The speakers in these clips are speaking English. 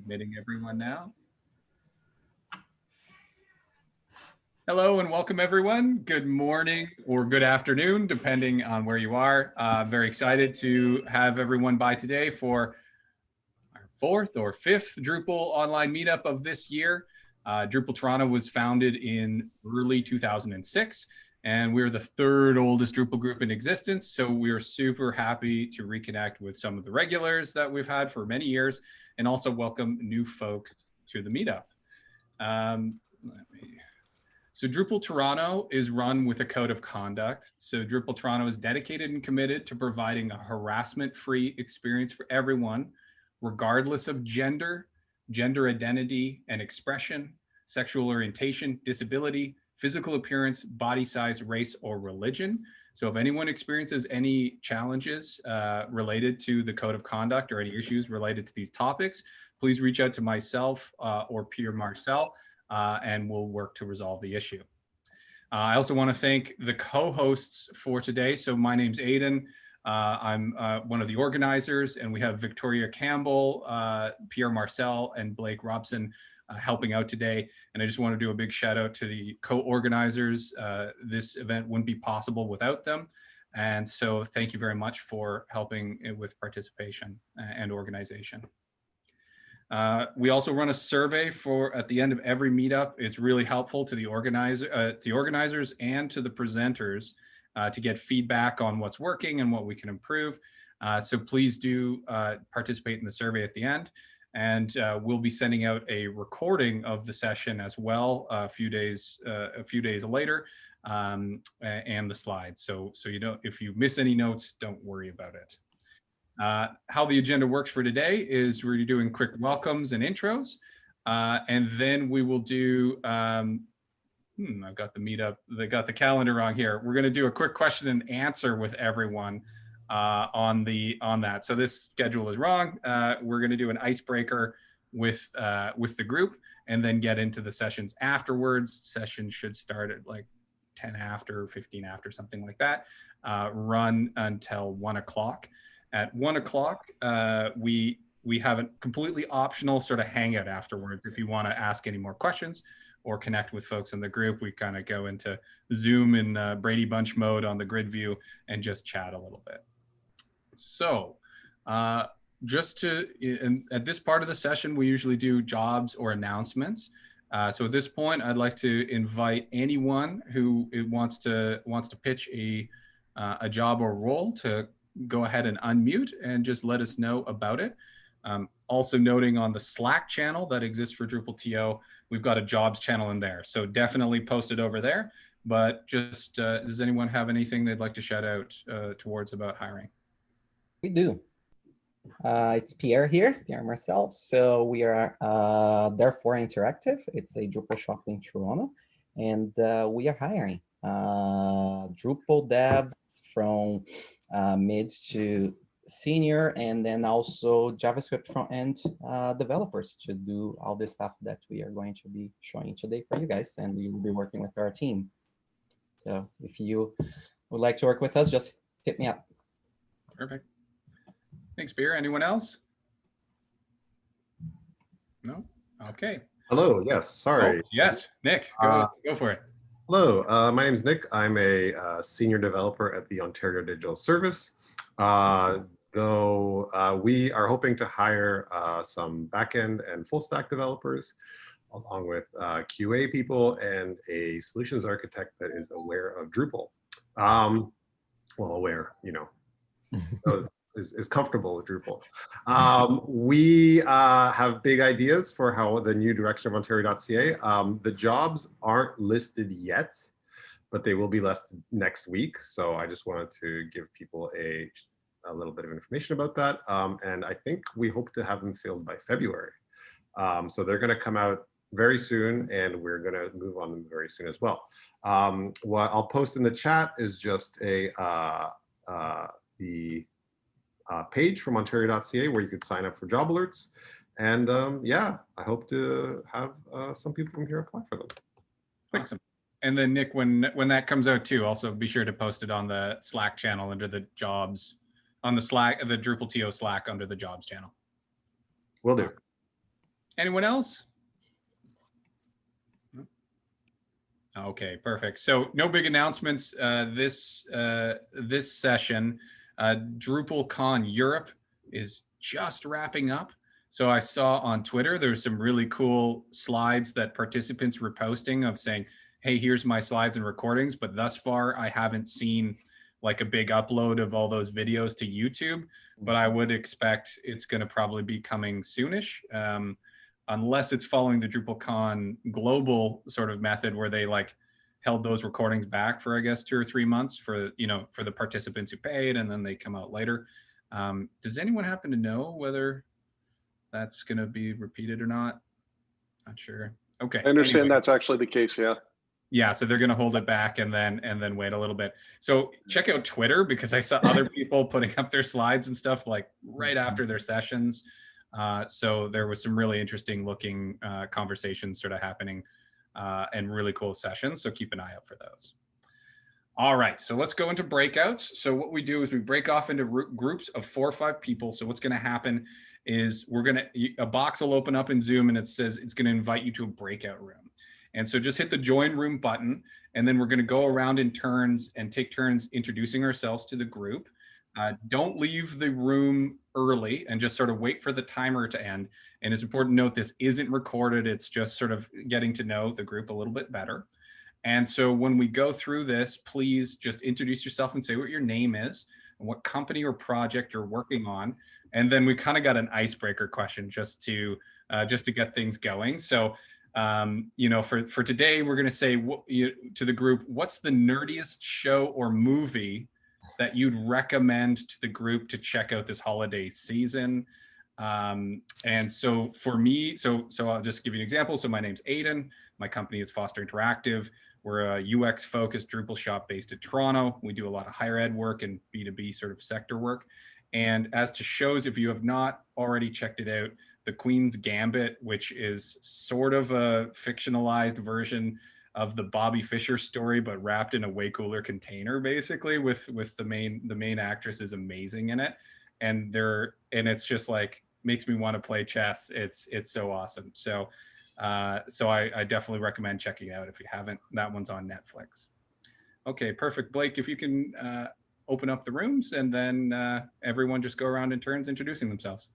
Admitting everyone now. Hello and welcome everyone. Good morning or good afternoon, depending on where you are. Very excited to have everyone by today for our fourth or fifth Drupal online meetup of this year. Drupal Toronto was founded in early 2006, and we're the third oldest Drupal group in existence. So we're super happy to reconnect with some of the regulars that we've had for many years, and also welcome new folks to the meetup. So Drupal Toronto is run with a code of conduct. So Drupal Toronto is dedicated and committed to providing a harassment-free experience for everyone, regardless of gender, gender identity and expression, sexual orientation, disability, physical appearance, body size, race, or religion. So if anyone experiences any challenges related to the code of conduct or any issues related to these topics, please reach out to myself or Pierre Marcel, and we'll work to resolve the issue. I also want to thank the co-hosts for today. So my name's Aidan. I'm one of the organizers, and we have Victoria Campbell, Pierre Marcel, and Blake Robson helping out today. And I just want to do a big shout out to the co-organizers. This event wouldn't be possible without them. And so thank you very much for helping with participation and organization. We also run a survey at the end of every meetup. It's really helpful to the organizers and to the presenters to get feedback on what's working and what we can improve. So please do participate in the survey at the end. And we'll be sending out a recording of the session as well a few days later, and the slides. So if you miss any notes, don't worry about it. How the agenda works for today is we're doing quick welcomes and intros, and then we will do, I've got the meetup, they got the calendar wrong here. We're going to do a quick question and answer with everyone on that. So this schedule is wrong. We're going to do an icebreaker with the group and then get into the sessions afterwards. Sessions should start at like 10 after, 15 after, something like that, run until 1 o'clock. At 1 o'clock, we have a completely optional sort of hangout afterwards. If you want to ask any more questions or connect with folks in the group, we kind of go into Zoom in Brady Bunch mode on the grid view and just chat a little bit. So at this part of the session, we usually do jobs or announcements. So at this point, I'd like to invite anyone who wants to pitch a job or role to go ahead and unmute and just let us know about it. Also noting on the Slack channel that exists for DrupalTO, we've got a jobs channel in there. So definitely post it over there. But just, does anyone have anything they'd like to shout out towards about hiring? We do. It's Pierre here, Pierre Marcel. So we are Therefore Interactive. It's a Drupal shop in Toronto. And we are hiring Drupal devs from mid to senior, and then also JavaScript front-end developers to do all the stuff that we are going to be showing today for you guys, and we will be working with our team. So if you would like to work with us, just hit me up. Perfect. Thanks, Pierre. Anyone else? No? Okay. Hello. Yes. Sorry. Oh, yes. Nick, go for it. Hello. My name is Nick. I'm a senior developer at the Ontario Digital Service. Though we are hoping to hire some backend and full stack developers, along with QA people and a solutions architect that is aware of Drupal. Well, aware, you know, is comfortable with Drupal. We have big ideas for how the new direction of Ontario.ca. The jobs aren't listed yet, but they will be listed next week. So I just wanted to give people a little bit of information about that. And I think we hope to have them filled by February. So they're going to come out very soon, and we're going to move on them very soon as well. What I'll post in the chat is just the page from Ontario.ca where you could sign up for job alerts. And yeah, I hope to have some people from here apply for them. Thanks. Awesome. And then Nick, when that comes out too, also be sure to post it on the Slack channel under the jobs, on the DrupalTO Slack under the jobs channel. Will do. Anyone else? Okay, perfect. So no big announcements this session. DrupalCon Europe is just wrapping up. So I saw on Twitter there's some really cool slides that participants were posting of saying, "Hey, here's my slides and recordings." But thus far, I haven't seen like a big upload of all those videos to YouTube. But I would expect it's going to probably be coming soonish. Unless it's following the DrupalCon global sort of method where they like held those recordings back for, I guess, 2 or 3 months for, you know, for the participants who paid, and then they come out later. Does anyone happen to know whether that's going to be repeated or not? Not sure. Okay. I understand anyway. that's actually the case. Yeah. Yeah, so they're going to hold it back and then wait a little bit. So check out Twitter, because I saw other people putting up their slides and stuff like right after their sessions. So there was some really interesting looking conversations sort of happening and really cool sessions. So keep an eye out for those. All right, so let's go into breakouts. So what we do is we break off into groups of 4 or 5 people. So what's going to happen is a box will open up in Zoom and it says it's going to invite you to a breakout room. And so just hit the join room button, and then we're going to go around in turns and take turns introducing ourselves to the group. Don't leave the room early, and just sort of wait for the timer to end. And it's important to note this isn't recorded. It's just sort of getting to know the group a little bit better. And so when we go through this, please just introduce yourself and say what your name is and what company or project you're working on. And then we kind of got an icebreaker question just to get things going. So you know, for today, we're going to say to the group, what's the nerdiest show or movie that you'd recommend to the group to check out this holiday season? And so for me, so I'll just give you an example. So my name's Aiden. My company is Foster Interactive. We're a UX focused Drupal shop based in Toronto. We do a lot of higher ed work and B2B sort of sector work. And as to shows, if you have not already checked it out, The Queen's Gambit, which is sort of a fictionalized version of the Bobby Fischer story, but wrapped in a way cooler container, basically, with the main actress is amazing in it. And it's just like makes me want to play chess. It's so awesome. So I definitely recommend checking it out if you haven't. That one's on Netflix. Okay, perfect. Blake, if you can open up the rooms, and then everyone just go around in turns introducing themselves.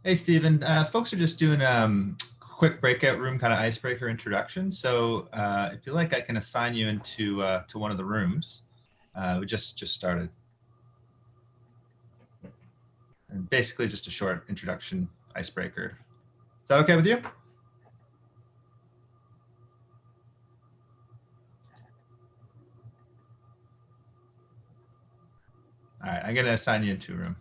Hey, Stephen. Folks are just doing quick breakout room kind of icebreaker introduction. So if you like, I can assign you into to one of the rooms. We just started. And basically just a short introduction icebreaker. Is that okay with you? All right, I'm going to assign you into a room.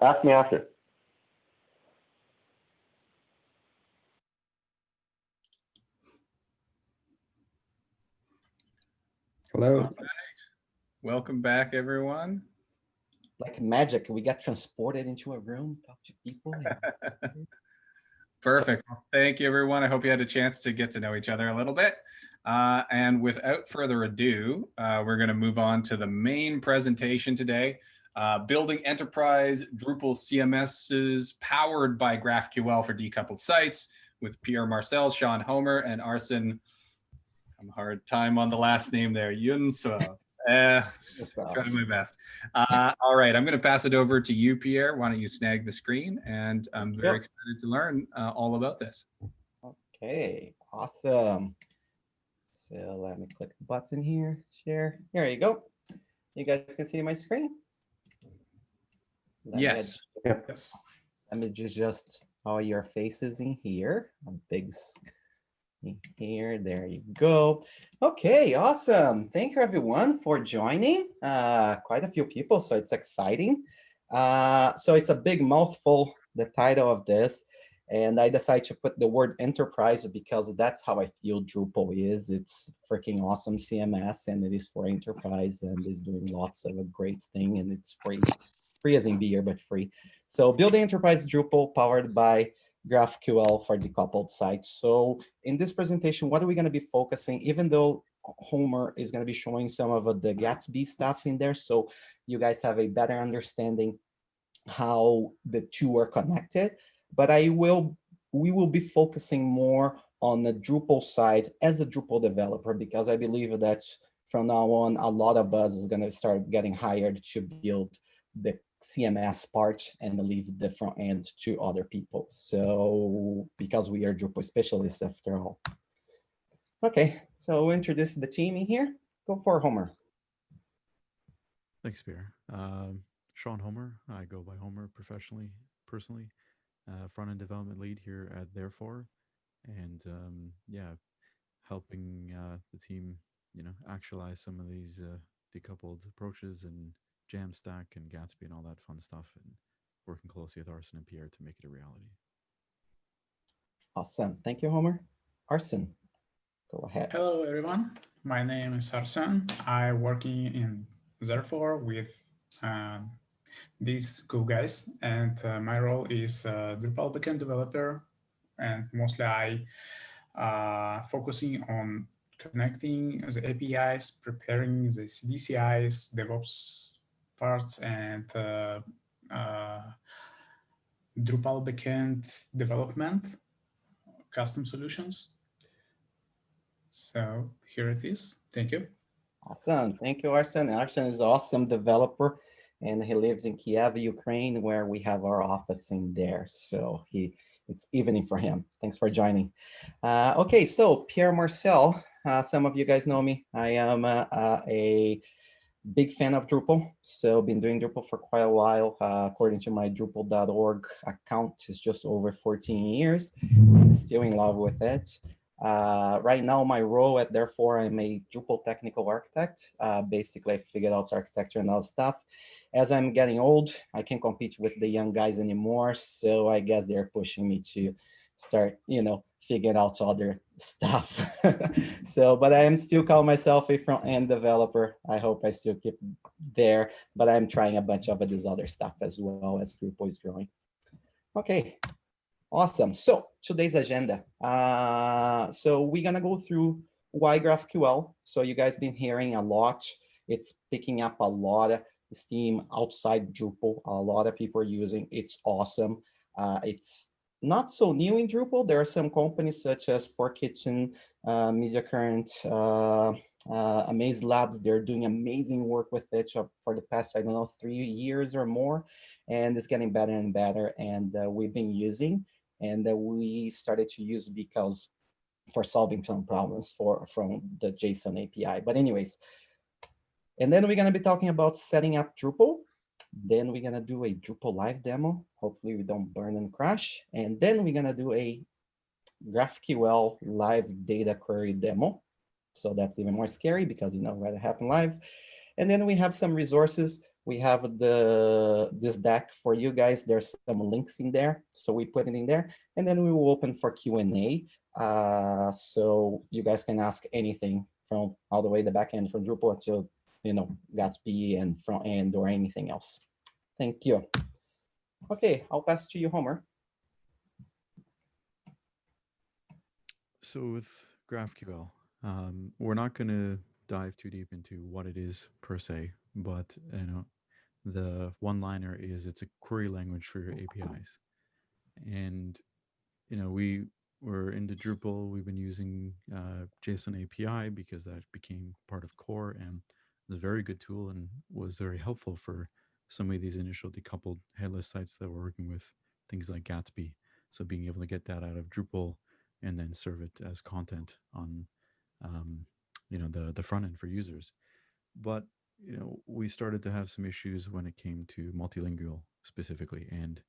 Ask me after. Hello. All right. Welcome back, everyone. Like magic, we got transported into a room, talk to people. Perfect. Well, thank you, everyone. I hope you had a chance to get to know each other a little bit. And without further ado, we're going to move on to the main presentation today, building enterprise Drupal CMSs powered by GraphQL for decoupled sites with Pierre Marcel, Sean Homer, and Arsene I'm hard time on the last name there. Yunso. Trying my best. All right, I'm going to pass it over to you, Pierre. Why don't you snag the screen? And I'm very excited to learn all about this. Okay, awesome. So let me click the button here, share. Here you go. You guys can see my screen? Yes. Yes. Let me just all your faces in here. A big here. There you go. Okay, awesome. Thank you everyone for joining. Quite a few people, so it's exciting. So it's a big mouthful, the title of this. And I decided to put the word enterprise because that's how I feel Drupal is. It's freaking awesome CMS, and it is for enterprise, and is doing lots of a great thing, and it's free. Free as in beer, but free. So building enterprise Drupal powered by GraphQL for decoupled sites. So in this presentation, what are we going to be focusing, even though Homer is going to be showing some of the Gatsby stuff in there, so you guys have a better understanding how the two are connected. But we will be focusing more on the Drupal side as a Drupal developer, because I believe that from now on, a lot of us is going to start getting hired to build the CMS part and leave the front end to other people. So because we are Drupal specialists after all. Okay, so we'll introduce the team in here. Go for Homer. Thanks, Pierre. Sean Homer. I go by Homer personally. Front-end development lead here at Therefore, and yeah, helping the team, actualize some of these decoupled approaches and Jamstack and Gatsby and all that fun stuff, and working closely with Arsen and Pierre to make it a reality. Awesome. Thank you, Homer. Arsen, go ahead. Hello, everyone. My name is Arsen. I'm working in Therefore with these cool guys, and my role is Drupal backend developer, and mostly I focusing on connecting the APIs, preparing the CDCIs, DevOps parts, and Drupal backend development, custom solutions. So here it is. Thank you. Awesome. Thank you, Arsen. Arsen is an awesome developer, and he lives in Kiev, Ukraine, where we have our office in there. So it's evening for him. Thanks for joining. Okay, so Pierre Marcel, some of you guys know me. I am a big fan of Drupal. So been doing Drupal for quite a while. According to my Drupal.org account, it's just over 14 years. I'm still in love with it. Right now, my role at Therefore, I'm a Drupal technical architect. Basically, I figured out architecture and all stuff. As I'm getting old, I can't compete with the young guys anymore. So I guess they're pushing me to start, figuring out other stuff. So, but I am still calling myself a front-end developer. I hope I still keep there, but I'm trying a bunch of this other stuff as well as Drupal is growing. Okay. Awesome. So today's agenda. So we're going to go through why GraphQL. So you guys been hearing a lot. It's picking up a lot of steam outside Drupal. A lot of people are using. It's awesome. It's not so new in Drupal. There are some companies such as 4Kitchen, Media Current, Amaze Labs. They're doing amazing work with it for the past, 3 years or more. And it's getting better and better. And we've been using. And we started to use because for solving some problems from the JSON API. But anyways, and then we're going to be talking about setting up Drupal. Then we're going to do a Drupal live demo. Hopefully we don't burn and crash. And then we're going to do a GraphQL live data query demo. So that's even more scary because you know what happened live. And then we have some resources. We have this deck for you guys. There's some links in there. So we put it in there. And then we will open for Q&A. So you guys can ask anything from all the way the back end from Drupal to, Gatsby and front end or anything else. Thank you. Okay, I'll pass to you, Homer. So with GraphQL, we're not going to dive too deep into what it is per se, but the one-liner is it's a query language for your APIs. And we we're into Drupal. We've been using JSON API because that became part of core and was a very good tool and was very helpful for some of these initial decoupled headless sites that we're working with, things like Gatsby. So being able to get that out of Drupal and then serve it as content on, um, the front end for users. But we started to have some issues when it came to multilingual specifically, and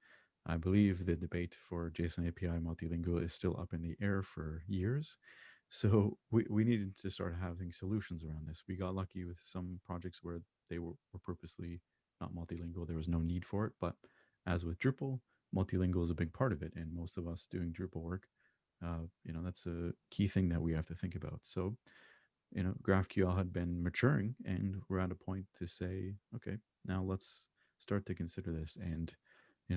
I believe the debate for JSON API multilingual is still up in the air for years. So we needed to start having solutions around this. We got lucky with some projects where they were purposely not multilingual. There was no need for it. But as with Drupal, multilingual is a big part of it. And most of us doing Drupal work, that's a key thing that we have to think about. So GraphQL had been maturing, and we're at a point to say, okay, now let's start to consider this. And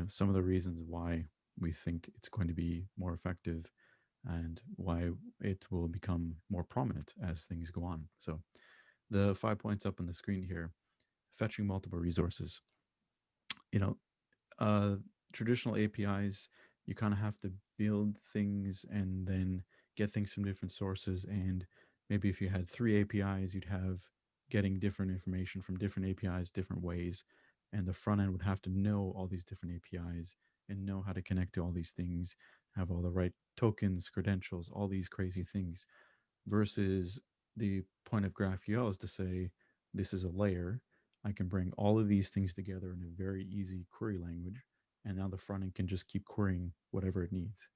some of the reasons why we think it's going to be more effective and why it will become more prominent as things go on. So the 5 points up on the screen here: fetching multiple resources. You know, uh, Traditional APIs, you kind of have to build things and then get things from different sources. And maybe if you had 3 APIs, you'd have getting different information from different APIs different ways. And the front end would have to know all these different APIs and know how to connect to all these things, have all the right tokens, credentials, all these crazy things. Versus the point of GraphQL is to say, this is a layer. I can bring all of these things together in a very easy query language. And now the front end can just keep querying whatever it needs.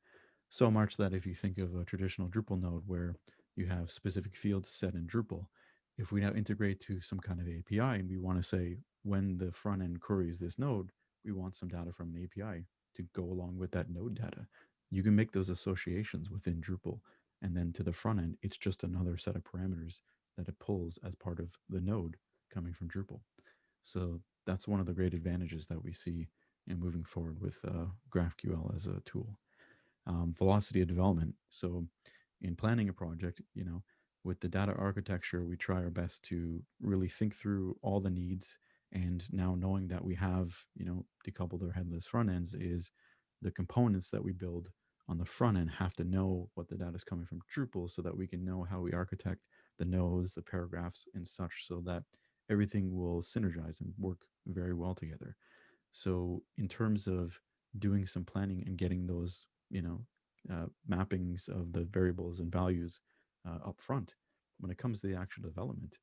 So much that if you think of a traditional Drupal node where you have specific fields set in Drupal, if we now integrate to some kind of API and we want to say, when the front end queries this node, we want some data from an API to go along with that node data. You can make those associations within Drupal. And then to the front end, it's just another set of parameters that it pulls as part of the node coming from Drupal. So that's one of the great advantages that we see in moving forward with GraphQL as a tool. Velocity of development. So in planning a project, with the data architecture, we try our best to really think through all the needs. And now knowing that we have, decoupled or headless front ends, is the components that we build on the front end have to know what the data is coming from Drupal so that we can know how we architect the nodes, the paragraphs, and such, so that everything will synergize and work very well together. So in terms of doing some planning and getting those, mappings of the variables and values up front, when it comes to the actual development,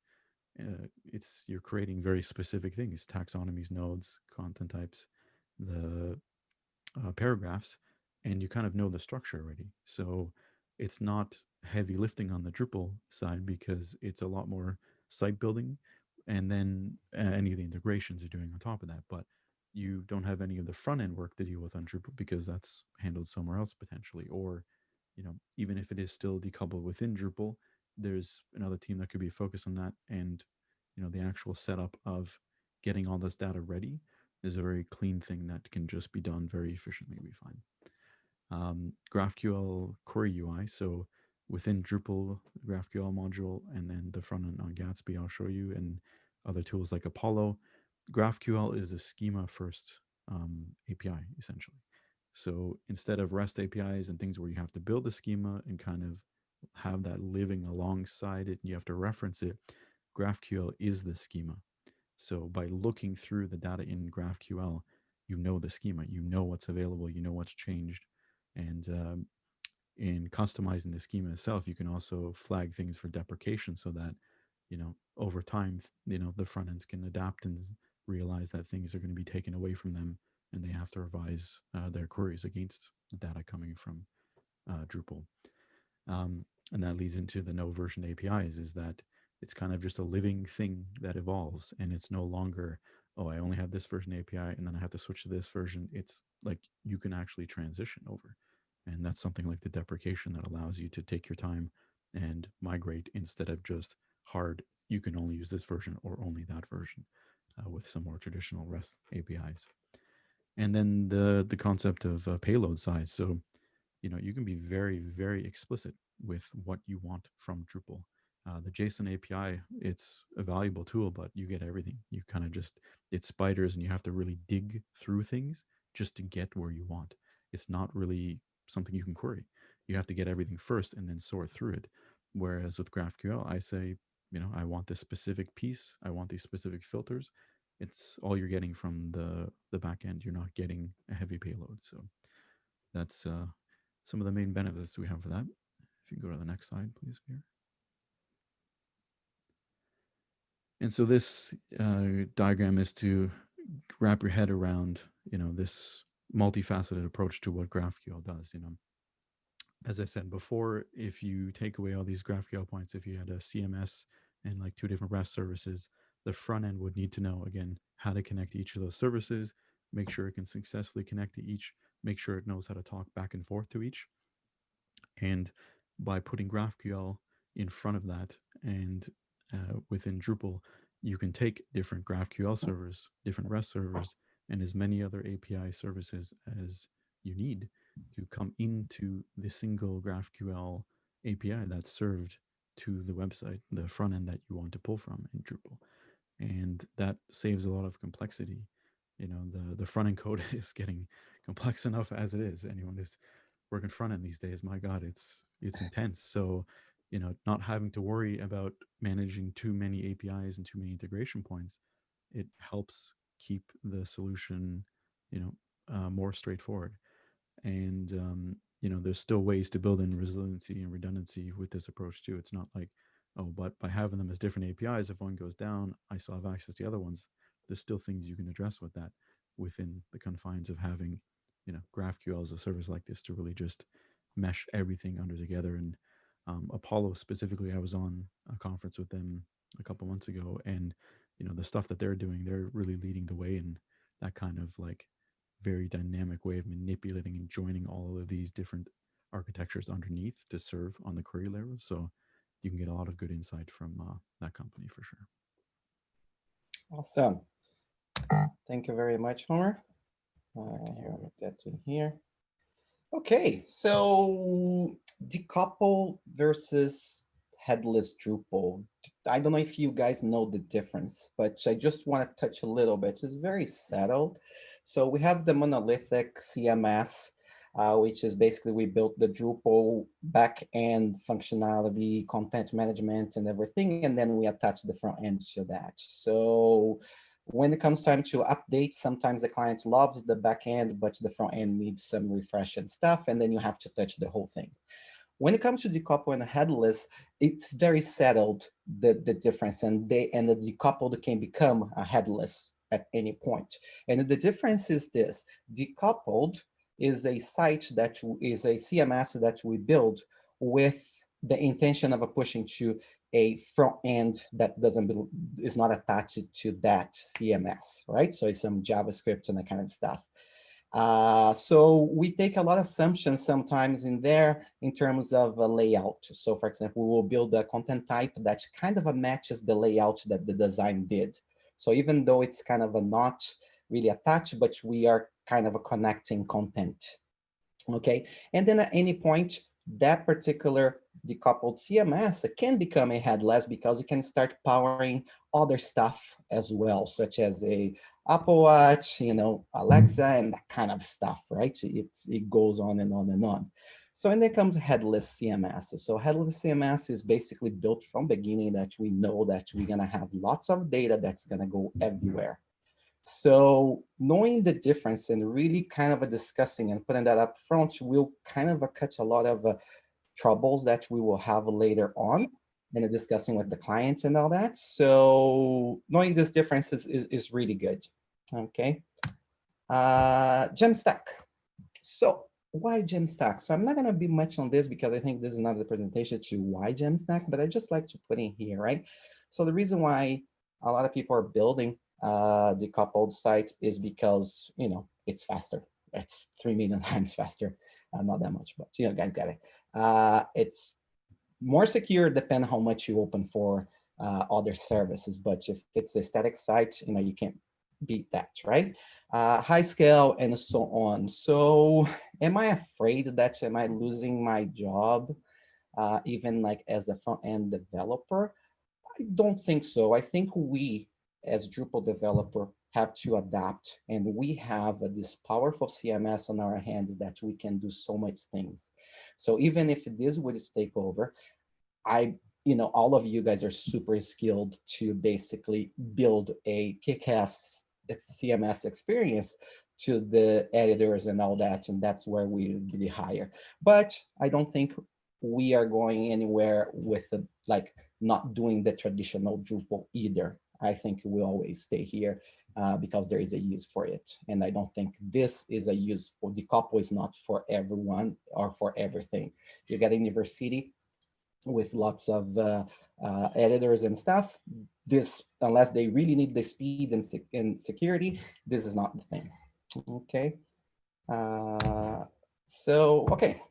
you're creating very specific things: taxonomies, nodes, content types, the paragraphs, and you kind of know the structure already. So it's not heavy lifting on the Drupal side because it's a lot more site building, and then any of the integrations are doing on top of that. But you don't have any of the front end work to deal with on Drupal because that's handled somewhere else potentially. Or, even if it is still decoupled within Drupal, there's another team that could be focused on that. And, the actual setup of getting all this data ready is a very clean thing that can just be done very efficiently, we find. GraphQL query UI. So within Drupal GraphQL module, and then the front end on Gatsby, I'll show you, and other tools like Apollo. GraphQL is a schema first API, essentially. So instead of REST APIs and things where you have to build a schema and kind of have that living alongside it, and you have to reference it, GraphQL is the schema. So by looking through the data in GraphQL, you know the schema, you know what's available, you know what's changed. And in customizing the schema itself, you can also flag things for deprecation so that, over time, the front ends can adapt and realize that things are going to be taken away from them and they have to revise their queries against the data coming from Drupal. And that leads into the no version APIs, is that it's kind of just a living thing that evolves, and it's no longer, oh, I only have this version API and then I have to switch to this version. It's like you can actually transition over. And that's something like the deprecation that allows you to take your time and migrate instead of just hard, you can only use this version or only that version with some more traditional REST APIs. And then the concept of payload size. So you can be very, very explicit with what you want from Drupal. The JSON API, it's a valuable tool, but you get everything. You kind of just, it's spiders and you have to really dig through things just to get where you want. It's not really something you can query. you have to get everything first and then sort through it. Whereas with GraphQL, I say, I want this specific piece, I want these specific filters. It's all you're getting from the back end. You're not getting a heavy payload. So that's some of the main benefits we have for that. If you go to the next slide, please, Pierre. And so this diagram is to wrap your head around, this multifaceted approach to what GraphQL does. As I said before, if you take away all these GraphQL points, if you had a CMS and like 2 different REST services, the front end would need to know, again, how to connect to each of those services, make sure it can successfully connect to each, make sure it knows how to talk back and forth to each. And by putting GraphQL in front of that and within Drupal, you can take different GraphQL servers, different REST servers, and as many other API services as you need to come into the single GraphQL API that's served to the website, the front end that you want to pull from in Drupal. And that saves a lot of complexity. The front end code is getting complex enough as it is. Anyone who's working front end these days, my God, it's intense. So, not having to worry about managing too many APIs and too many integration points, it helps keep the solution, more straightforward. And there's still ways to build in resiliency and redundancy with this approach too. It's not like, oh, but by having them as different APIs, if one goes down, I still have access to the other ones. There's still things you can address with that within the confines of having, GraphQL as a service like this to really just mesh everything under together. And Apollo specifically, I was on a conference with them a couple months ago, and the stuff that they're doing, they're really leading the way in that kind of like very dynamic way of manipulating and joining all of these different architectures underneath to serve on the query layer. So you can get a lot of good insight from that company for sure. Awesome. Thank you very much, Homer. Here, I'll get to here. Okay, so decouple versus headless Drupal. I don't know if you guys know the difference, but I just want to touch a little bit. It's very settled. So we have the monolithic CMS, which is basically we built the Drupal back-end functionality, content management, and everything, and then we attach the front end to that. So when it comes time to update, sometimes the client loves the back end, but the front end needs some refresh and stuff, and then you have to touch the whole thing. When it comes to decouple and headless, it's very settled, the difference, and the decoupled can become a headless at any point. And the difference is this: decoupled is a site that is a CMS that we build with the intention of pushing to a front end that is not attached to that CMS, right? So it's some JavaScript and that kind of stuff. So we take a lot of assumptions sometimes in there in terms of a layout. So for example, we will build a content type that kind of matches the layout that the design did. So even though it's kind of not really attached, but we are kind of connecting content. Okay, and then at any point, that particular decoupled CMS can become a headless because it can start powering other stuff as well, such as a Apple Watch, Alexa, and that kind of stuff, right? It goes on and on and on. So and then comes headless CMS. So headless CMS is basically built from beginning that we know that we're gonna have lots of data that's gonna go everywhere. So knowing the difference and really kind of discussing and putting that up front will kind of cut a lot of troubles that we will have later on in discussing with the clients and all that. So knowing this difference is really good. Okay. Jamstack. So why Jamstack? So I'm not going to be much on this because I think this is not the presentation to why Jamstack, but I just like to put in here, right? So the reason why a lot of people are building decoupled sites is because, it's faster. It's 3 million times faster. Not that much, but guys got it. It's more secure depending how much you open for other services. But if it's a static site, you can't beat that, right? High scale and so on. So am I afraid that am I losing my job even like as a front-end developer? I don't think so. I think we as Drupal developer have to adapt, and we have this powerful CMS on our hands that we can do so much things. So even if this would take over, all of you guys are super skilled to basically build a kick-ass CMS experience to the editors and all that, and that's where we really hire. But I don't think we are going anywhere with like not doing the traditional Drupal either. I think we always stay here because there is a use for it. And I don't think this is a use for Decoupled is not for everyone or for everything. You get a university with lots of editors and stuff. This, unless they really need the speed and security, this is not the thing. Okay. Okay.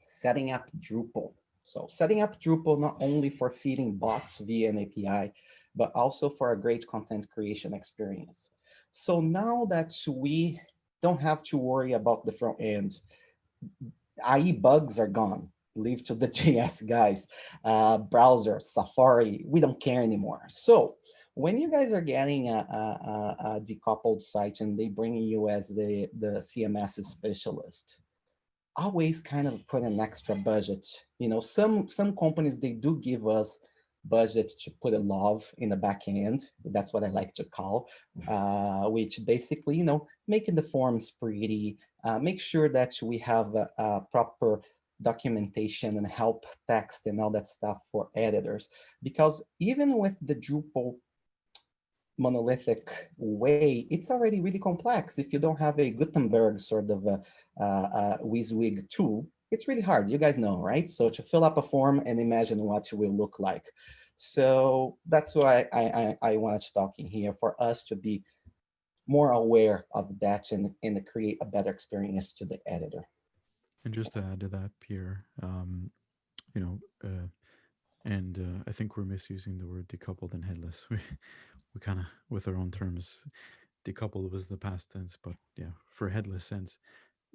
Setting up Drupal. So setting up Drupal not only for feeding bots via an API, but also for a great content creation experience. So now that we don't have to worry about the front end, IE bugs are gone. Leave to the JS guys, browser, Safari, we don't care anymore. So when you guys are getting a decoupled site and they bring you as the CMS specialist, always kind of put an extra budget. Some companies, they do give us budget to put a love in the back end. That's what I like to call, which basically, making the forms pretty, make sure that we have a proper documentation and help text and all that stuff for editors. Because even with the Drupal monolithic way, it's already really complex. If you don't have a Gutenberg sort of a WYSIWYG tool, it's really hard. You guys know, right? So to fill up a form and imagine what it will look like. So that's why I wanted to talk in here, for us to be more aware of that and create a better experience to the editor. And just to add to that, Pierre, I think we're misusing the word decoupled and headless. We kind of, with our own terms, decoupled was the past tense, but yeah, for headless sense,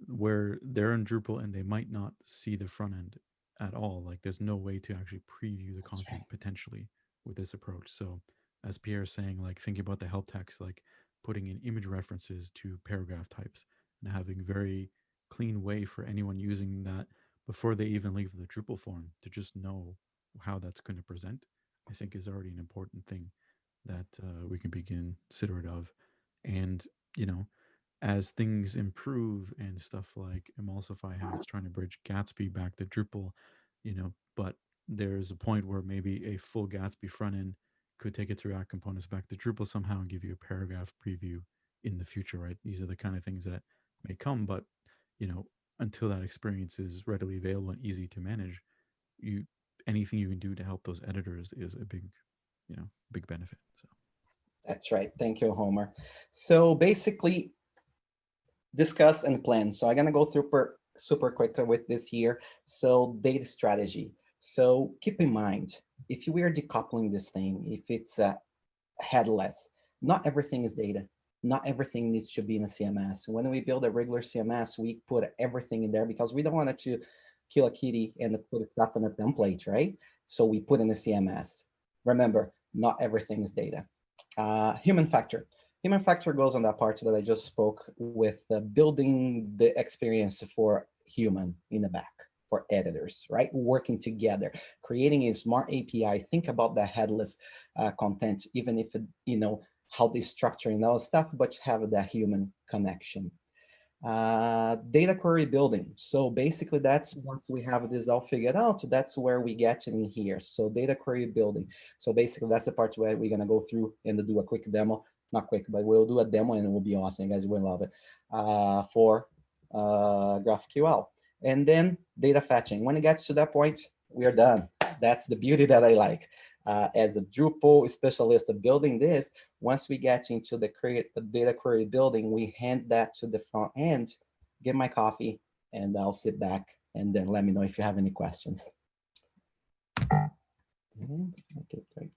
where they're in Drupal and they might not see the front end at all. Like there's no way to actually preview the content potentially with this approach. So as Pierre is saying, like thinking about the help text, like putting in image references to paragraph types and having very clean way for anyone using that before they even leave the Drupal form to just know how that's going to present, I think is already an important thing that we can begin considerate of. And, as things improve and stuff like Emulsify, how it's trying to bridge Gatsby back to Drupal, but there's a point where maybe a full Gatsby front end could take it to React components back to Drupal somehow and give you a paragraph preview in the future, right? These are the kind of things that may come, but until that experience is readily available and easy to manage, anything you can do to help those editors is a big benefit. So that's right. Thank you, Homer. So basically, discuss and plan. So I'm going to go through super quick with this here. So data strategy. So keep in mind, if we are decoupling this thing, if it's headless, not everything is data. Not everything needs to be in a CMS. When we build a regular CMS, we put everything in there because we don't want it to kill a kitty and put stuff in a template, right? So we put in a CMS. Remember, not everything is data. Human factor. Human factor goes on that part that I just spoke with, building the experience for human in the back, for editors, right? Working together, creating a smart API. Think about the headless content, even if, how they structure and all stuff, but have that human connection. Data query building. So basically that's, once we have this all figured out, that's where we get in here. So data query building. So basically that's the part where we're gonna go through and do a quick demo. Not quick, but we'll do a demo and it will be awesome. You guys will love it. For GraphQL. And then data fetching. When it gets to that point, we are done. That's the beauty that I like. As a Drupal specialist of building this, once we get into the data query building, we hand that to the front end, get my coffee, and I'll sit back and then let me know if you have any questions. Okay, great.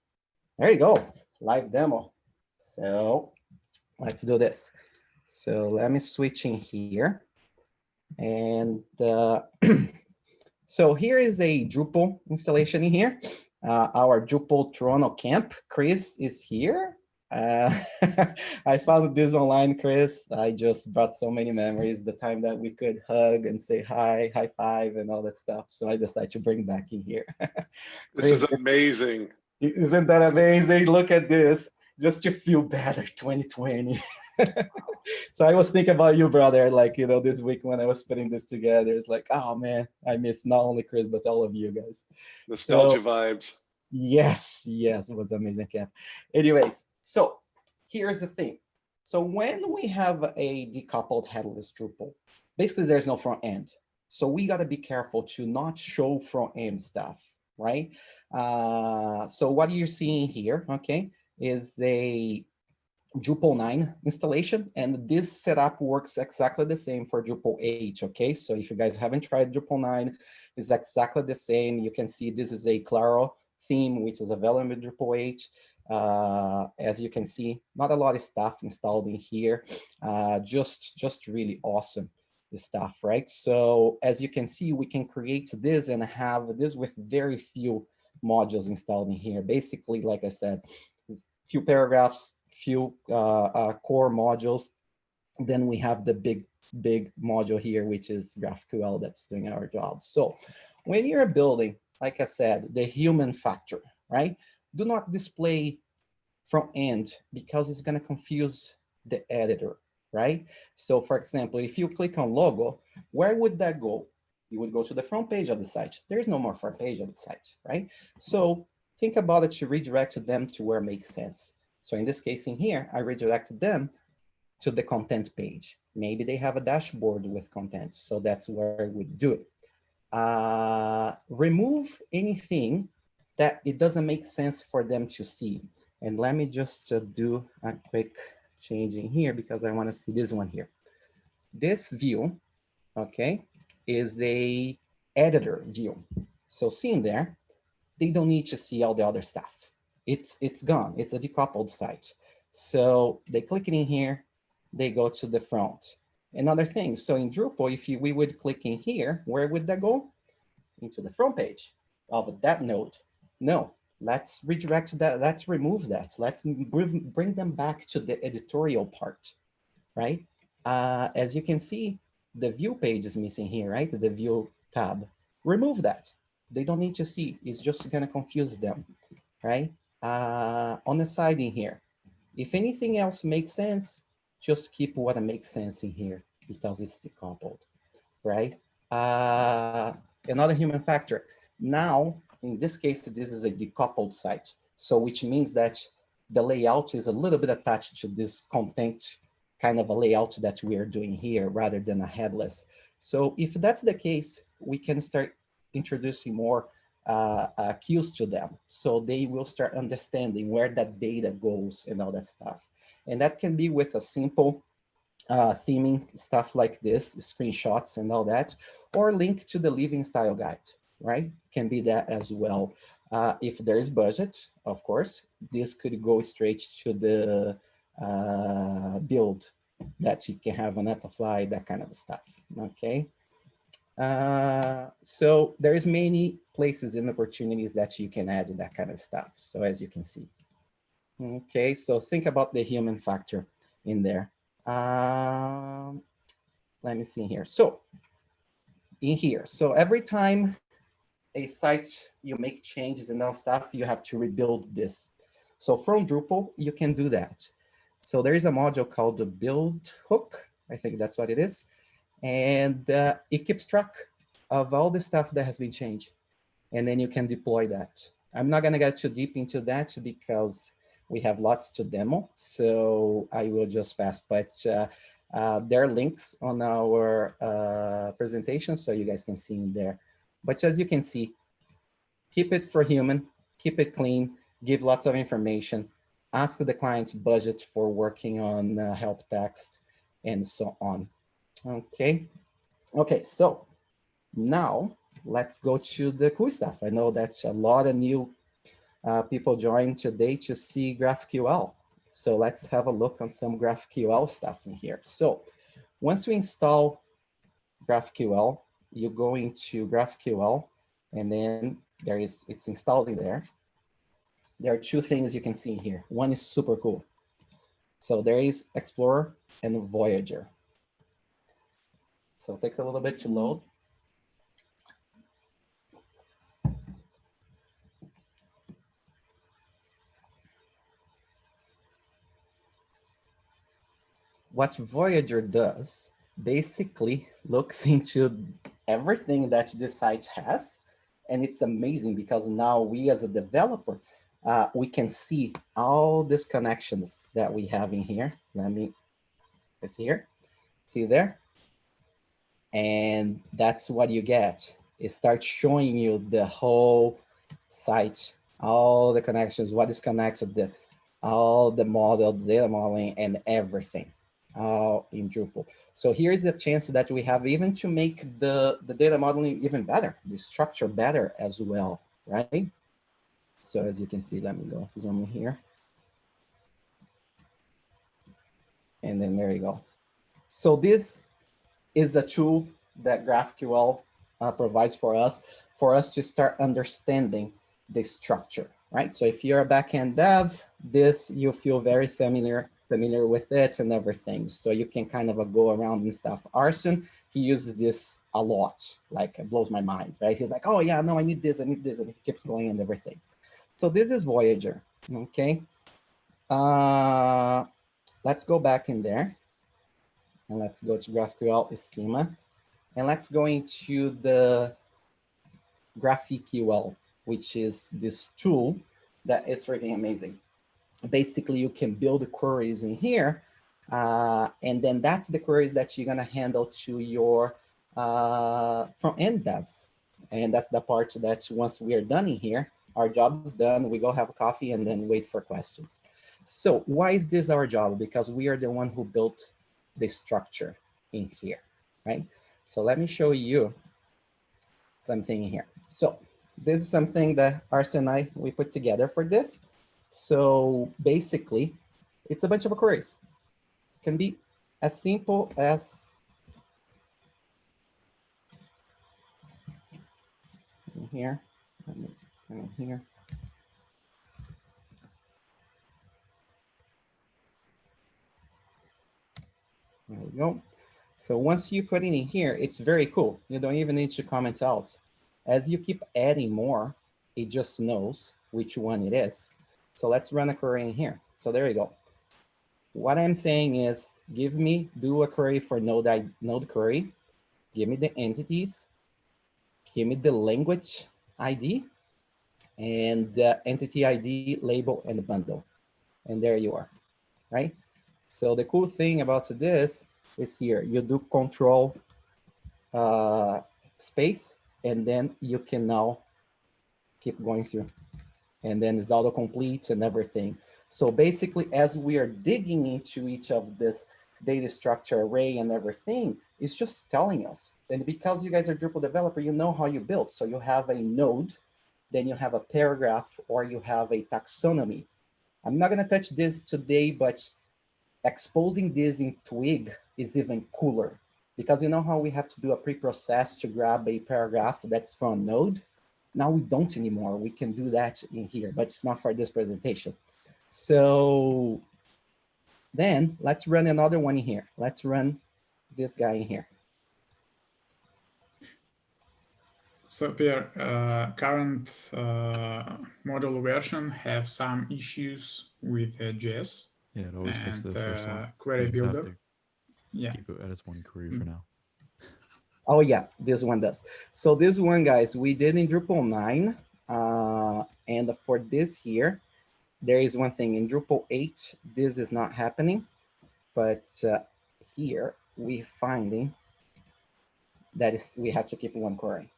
There you go, live demo. So let's do this. So let me switch in here. And so here is a Drupal installation in here. Our Drupal Toronto camp. Chris is here. I found this online, Chris. I just brought so many memories, the time that we could hug and say hi, high five, and all that stuff. So I decided to bring back in here. This is amazing. Isn't that amazing? Look at this. Just to feel better, 2020. So I was thinking about you, brother, like, you know, this week when I was putting this together, it's like, oh man, I miss not only Chris, but all of you guys. Nostalgia vibes. Yes, yes, it was amazing, Cap. Anyways, so here's the thing. So when we have a decoupled headless Drupal, basically there's no front end. So we got to be careful to not show front end stuff, right? So what you're seeing here, okay, is a Drupal 9 installation, and this setup works exactly the same for Drupal 8, okay? So if you guys haven't tried Drupal 9, it's exactly the same. You can see this is a Claro theme, which is available in Drupal 8. As you can see, not a lot of stuff installed in here, just really awesome stuff, right? So as you can see, we can create this and have this with very few modules installed in here. Basically, like I said, few paragraphs, few core modules. Then we have the big module here, which is GraphQL that's doing our job. So when you're building, like I said, the human factor, right? Do not display front end because it's going to confuse the editor, right? So for example, if you click on logo, where would that go? You would go to the front page of the site. There is no more front page of the site, right? So think about it to redirect them to where it makes sense. So in this case in here, I redirected them to the content page. Maybe they have a dashboard with content, so that's where I would do it. Remove anything that it doesn't make sense for them to see. And let me just do a quick change in here because I want to see this one here. This view, okay, is a editor view. So seeing there, they don't need to see all the other stuff. It's gone. It's a decoupled site. So they click it in here, they go to the front. Another thing, so in Drupal, if we would click in here, where would that go? Into the front page of that node. No, let's redirect that, let's remove that. Let's bring them back to the editorial part, right? As you can see, the view page is missing here, right? The view tab. Remove that. They don't need to see, it's just gonna confuse them, right? On the side in here, if anything else makes sense, just keep what makes sense in here because it's decoupled, right? Another human factor. Now, in this case, this is a decoupled site. So which means that the layout is a little bit attached to this content kind of a layout that we are doing here rather than a headless. So if that's the case, we can start introducing more cues to them. So they will start understanding where that data goes and all that stuff. And that can be with a simple theming stuff like this, screenshots and all that, or link to the living style guide, right? Can be that as well. If there's budget, of course, this could go straight to the build that you can have on Netlify, that kind of stuff, okay? So there's many places and opportunities that you can add that kind of stuff. So as you can see, okay, so think about the human factor in there. Let me see here. So in here, so every time a site you make changes and all stuff, you have to rebuild this. So from Drupal, you can do that. So there is a module called the build hook. I think that's what it is. And it keeps track of all the stuff that has been changed. And then you can deploy that. I'm not gonna get too deep into that because we have lots to demo. So I will just pass, but there are links on our presentation so you guys can see in there. But as you can see, keep it for human, keep it clean, give lots of information, ask the client's budget for working on help text and so on. Okay, okay, so now let's go to the cool stuff. I know that's a lot of new people joined today to see GraphQL. So let's have a look on some GraphQL stuff in here. So once we install GraphQL, you go into GraphQL and then it's installed in there. There are two things you can see here. One is super cool. So there is Explorer and Voyager. So it takes a little bit to load. What Voyager does basically looks into everything that this site has. And it's amazing because now we as a developer, we can see all these connections that we have in here. It's here, see there? And that's what you get. It starts showing you the whole site, all the connections, what is connected, all the model, data modeling, and everything all in Drupal. So here's the chance that we have even to make the data modeling even better, the structure better as well, right? So as you can see, let me go zoom in here. And then there you go. So this is a tool that GraphQL provides for us to start understanding the structure, right? So if you're a backend dev, this you feel very familiar with it and everything. So you can kind of go around and stuff. Arson, he uses this a lot, like it blows my mind, right? He's like, oh yeah, no, I need this, and he keeps going and everything. So this is Voyager, okay? Let's go back in there and let's go to GraphQL schema. And let's go into the GraphQL, which is this tool that is really amazing. Basically, you can build queries in here, and then that's the queries that you're gonna handle to your front-end devs. And that's the part that once we are done in here, our job is done, we go have a coffee and then wait for questions. So why is this our job? Because we are the one who built the structure in here, right? So let me show you something here. So this is something that Arsen and I, we put together for this. So basically, it's a bunch of queries. It can be as simple as here, here. There we go. So once you put it in here, it's very cool. You don't even need to comment out. As you keep adding more, it just knows which one it is. So let's run a query in here. So there you go. What I'm saying is, do a query for node query, give me the entities, give me the language ID, and the entity ID, label, and the bundle. And there you are, right? So the cool thing about this is here, you do control space, and then you can now keep going through. And then it's autocomplete and everything. So basically, as we are digging into each of this data structure array and everything, it's just telling us. And because you guys are Drupal developer, you know how you build. So you have a node, then you have a paragraph, or you have a taxonomy. I'm not gonna touch this today, but exposing this in Twig is even cooler, because you know how we have to do a pre-process to grab a paragraph that's from a node? Now we don't anymore. We can do that in here, but it's not for this presentation. So then let's run another one in here. Let's run this guy in here. So Pierre, current model version have some issues with JS. Yeah, it always takes the first one. Query You just have builder. to Yeah. keep it as one query for now. Oh yeah, this one does. So this one, guys, we did in Drupal 9. And for this here, there is one thing. In Drupal 8, this is not happening. But here, we finding that is we have to keep one query.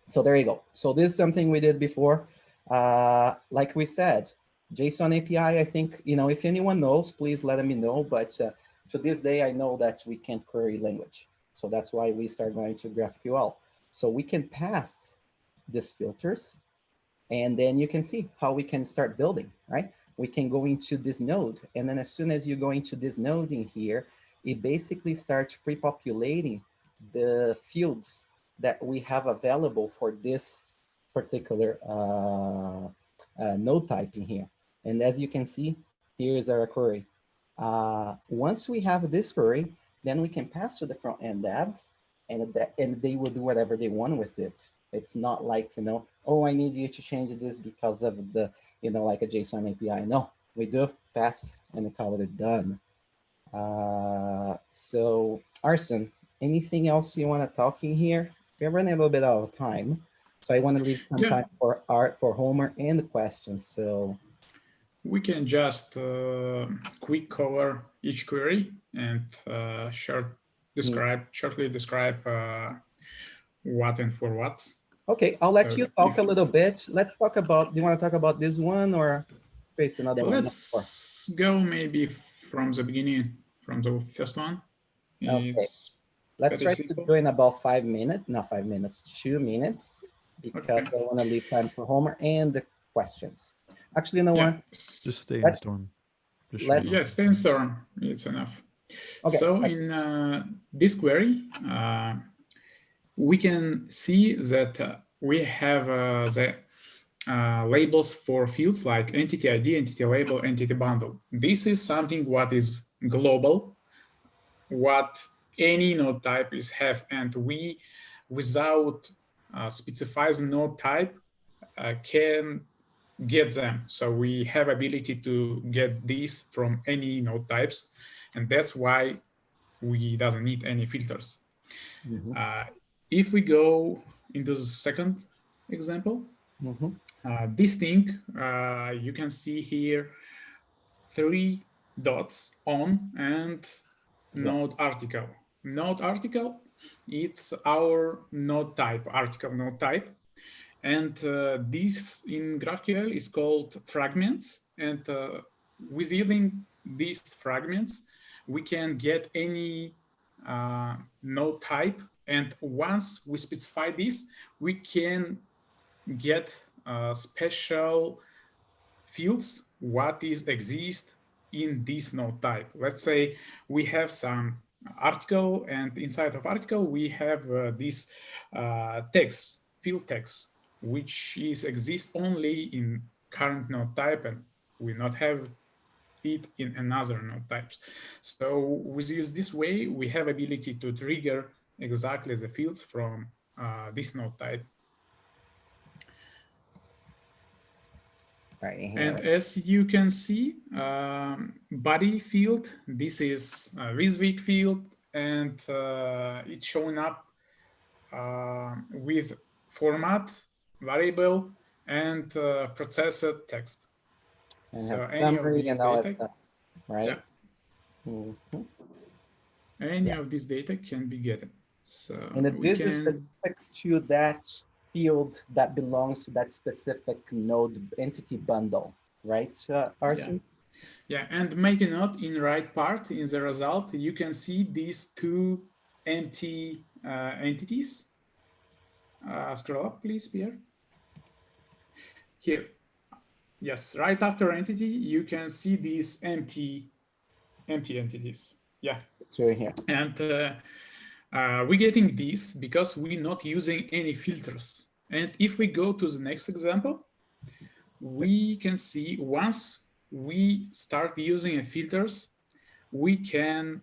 So there you go. So this is something we did before. Like we said, JSON API, I think, if anyone knows, please let me know. But to this day, I know that we can't query language. So that's why we start going to GraphQL. So we can pass these filters, and then you can see how we can start building, right? We can go into this node, and then as soon as you go into this node in here, it basically starts pre-populating the fields that we have available for this particular node type in here. And as you can see, here's our query. Once we have this query, then we can pass to the front-end devs, and they will do whatever they want with it. It's not like, oh, I need you to change this because of the, like a JSON API. No, we do pass and call it done. So Arsen, anything else you want to talk in here? We're running a little bit out of time, so I want to leave some time for Art, for Homer, and the questions. So we can just quick cover each query and shortly describe what and for what. Okay, I'll let you talk a little bit. Let's talk about, do you want to talk about this one or face another one? Let's go maybe from the beginning, from the first one. Okay, let's try to do in about 5 minutes, not 5 minutes, 2 minutes, because I want to leave time for Homer and the questions. Actually, you know what? Just stay in Storm. Stay in Storm. It's enough. Okay. So in this query, we can see that we have the labels for fields like entity ID, entity label, entity bundle. This is something what is global, what any node type is have, and we, without specifying node type, can get them. So we have ability to get these from any node types, and that's why we doesn't need any filters. If we go into the second example, this thing, you can see here 3 dots on and node article. Node article, it's our node type, article node type. And this in GraphQL is called fragments. And within these fragments, we can get any node type. And once we specify this, we can get special fields what is exist in this node type. Let's say we have some article, and inside of article we have this text, field text, which is exist only in current node type, and we not have it in another node types. So with use this way, we have ability to trigger exactly the fields from this node type. And as you can see, body field, this is a WYSIWYG field, and it's showing up with format, variable, and processed text. And so any of these data, right? Any of this data can be getting. So and this is specific to that field that belongs to that specific node entity bundle, right, Arsen? Yeah, and make a note in right part in the result, you can see these 2 empty entities. Scroll up, please, Pierre. Here. Yes, right after entity, you can see these empty entities. Yeah. Sure, here. And we're getting this because we're not using any filters. And if we go to the next example, we can see once we start using filters, we can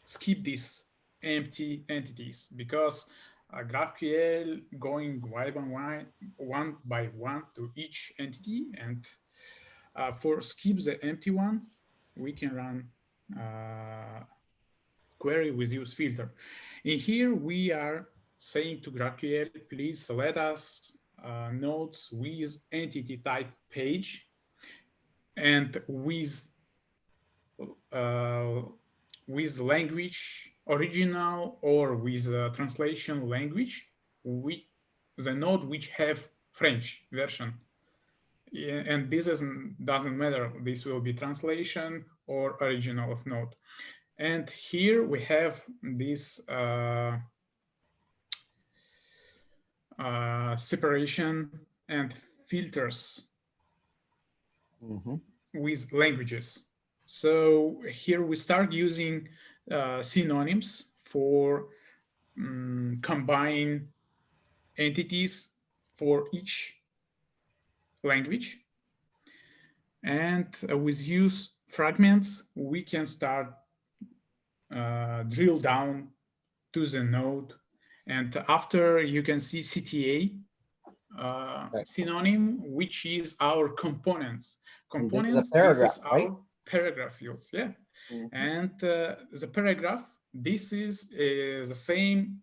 skip these empty entities because GraphQL going one by one to each entity, and for skip the empty one, we can run query with use filter. In here, we are saying to GraphQL, please let us nodes with entity type page and with language original or with translation language, the node which have French version. And this doesn't matter. This will be translation or original of node. And here we have this separation and filters with languages. So here we start using synonyms for combine entities for each language, and with use fragments, we can start drill down to the node. And after you can see CTA synonym, which is our components. And this is a Components, paragraph, this is right? our paragraph fields, yeah. And the paragraph, this is the same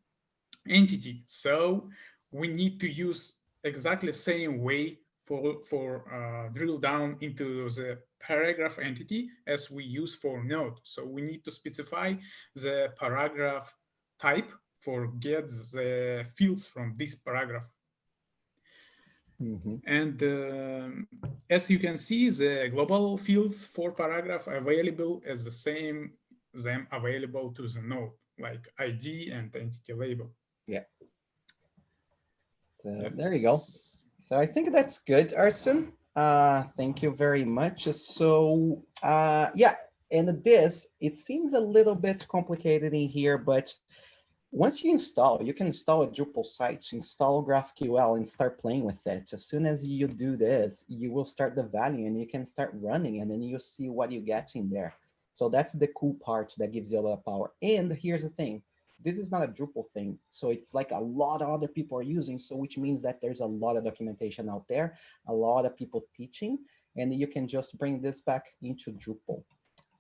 entity. So we need to use exactly the same way for drill down into the paragraph entity as we use for node. So we need to specify the paragraph type for get the fields from this paragraph. And as you can see, the global fields for paragraph available as the same them available to the node, like ID and entity label. Yeah. So there you go. So I think that's good, Arson. Thank you very much. So yeah, and this, it seems a little bit complicated in here, but once you install, you can install a Drupal site, install GraphQL and start playing with it. As soon as you do this, you will start the value and you can start running and then you'll see what you get in there. So that's the cool part that gives you a lot of power. And here's the thing, this is not a Drupal thing. So it's like a lot of other people are using, so which means that there's a lot of documentation out there, a lot of people teaching, and you can just bring this back into Drupal,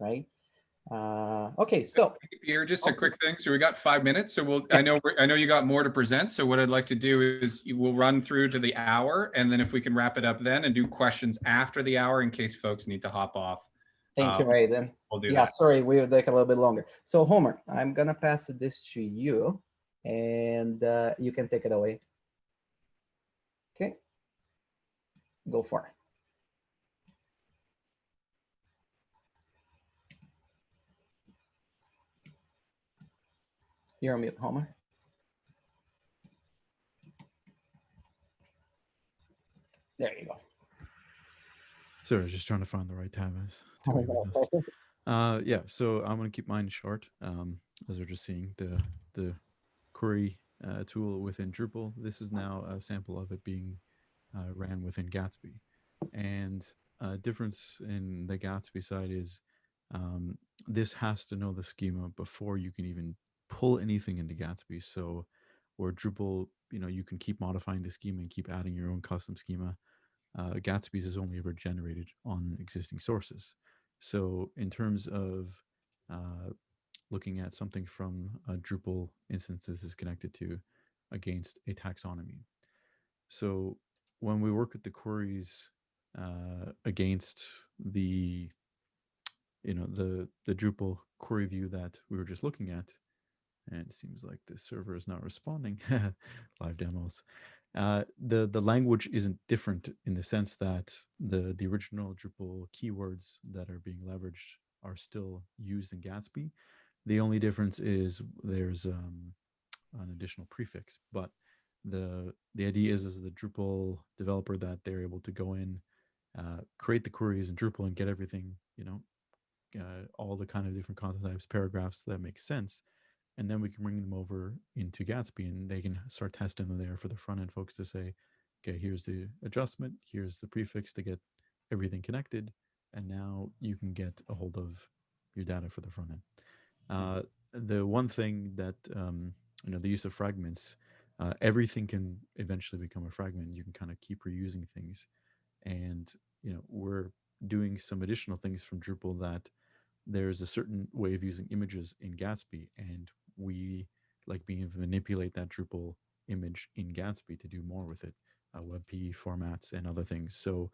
right? Okay, so Pierre, just a quick thing. So we got 5 minutes. So we'll. I know you got more to present. So what I'd like to do is we'll run through to the hour, and then if we can wrap it up then and do questions after the hour in case folks need to hop off. Thank you, Aiden. We'll do yeah, that. sorry, we'll take a little bit longer. So Homer, I'm gonna pass this to you, and you can take it away. Okay, go for it. You're on mute, Homer. There you go. Sorry, I was just trying to find the right tab. Yeah, so I'm going to keep mine short. As we're just seeing the query tool within Drupal. This is now a sample of it being ran within Gatsby. And a difference in the Gatsby side is this has to know the schema before you can even pull anything into Gatsby. So where Drupal, you can keep modifying the schema and keep adding your own custom schema. Gatsby's is only ever generated on existing sources. So in terms of looking at something from a Drupal instances is connected to against a taxonomy. So when we work with the queries against the Drupal query view that we were just looking at, and it seems like the server is not responding. Live demos. The language isn't different in the sense that the original Drupal keywords that are being leveraged are still used in Gatsby. The only difference is there's an additional prefix, but the idea is the Drupal developer that they're able to go in, create the queries in Drupal and get everything, all the kind of different content types, paragraphs that make sense. And then we can bring them over into Gatsby and they can start testing them there for the front end folks to say, okay, here's the adjustment, here's the prefix to get everything connected. And now you can get a hold of your data for the front end. The one thing that, the use of fragments, everything can eventually become a fragment. You can kind of keep reusing things. And, we're doing some additional things from Drupal that there's a certain way of using images in Gatsby, and we like being able to manipulate that Drupal image in Gatsby to do more with it, WebP formats and other things. So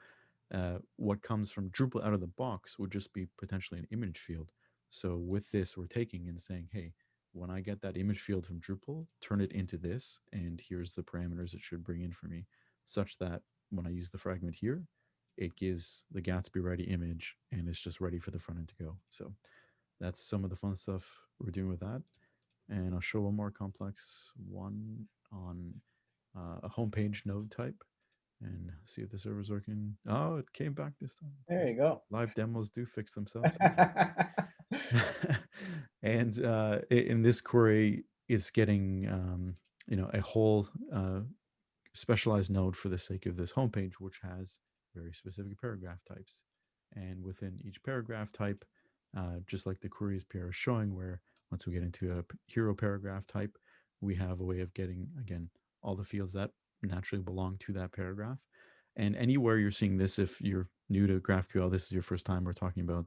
what comes from Drupal out of the box would just be potentially an image field. So with this, we're taking and saying, hey, when I get that image field from Drupal, turn it into this, and here's the parameters it should bring in for me, such that when I use the fragment here, it gives the Gatsby ready image and it's just ready for the front end to go. So that's some of the fun stuff we're doing with that. And I'll show one more complex one on a homepage node type and see if the server's working. Oh, it came back this time. There you go. Live demos do fix themselves. And in this query, it's getting a whole specialized node for the sake of this homepage, which has very specific paragraph types. And within each paragraph type, just like the queries Pierre is showing, where once we get into a hero paragraph type, we have a way of getting, again, all the fields that naturally belong to that paragraph. And anywhere you're seeing this, if you're new to GraphQL, this is your first time we're talking about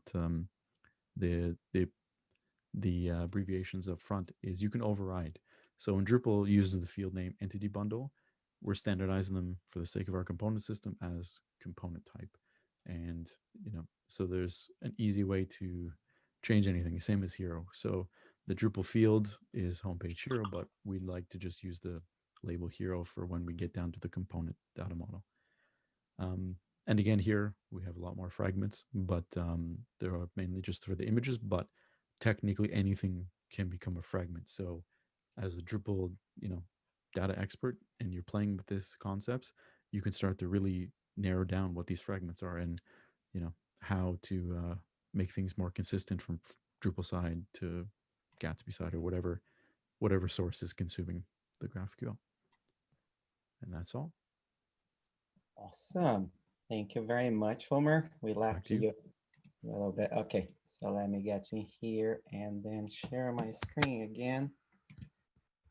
the abbreviations up front, is you can override. So when Drupal uses the field name entity bundle, we're standardizing them for the sake of our component system as component type. And, so there's an easy way to change anything, same as hero. So the Drupal field is homepage hero, but we'd like to just use the label hero for when we get down to the component data model. And again, here we have a lot more fragments, but there are mainly just for the images, but technically anything can become a fragment. So as a Drupal, data expert, and you're playing with these concepts, you can start to really narrow down what these fragments are and, how to make things more consistent from Drupal side to Gatsby side or whatever source is consuming the GraphQL. And that's all. Awesome. Thank you very much, Homer. We Back left to you. you a little bit. Okay, so let me get in here and then share my screen again.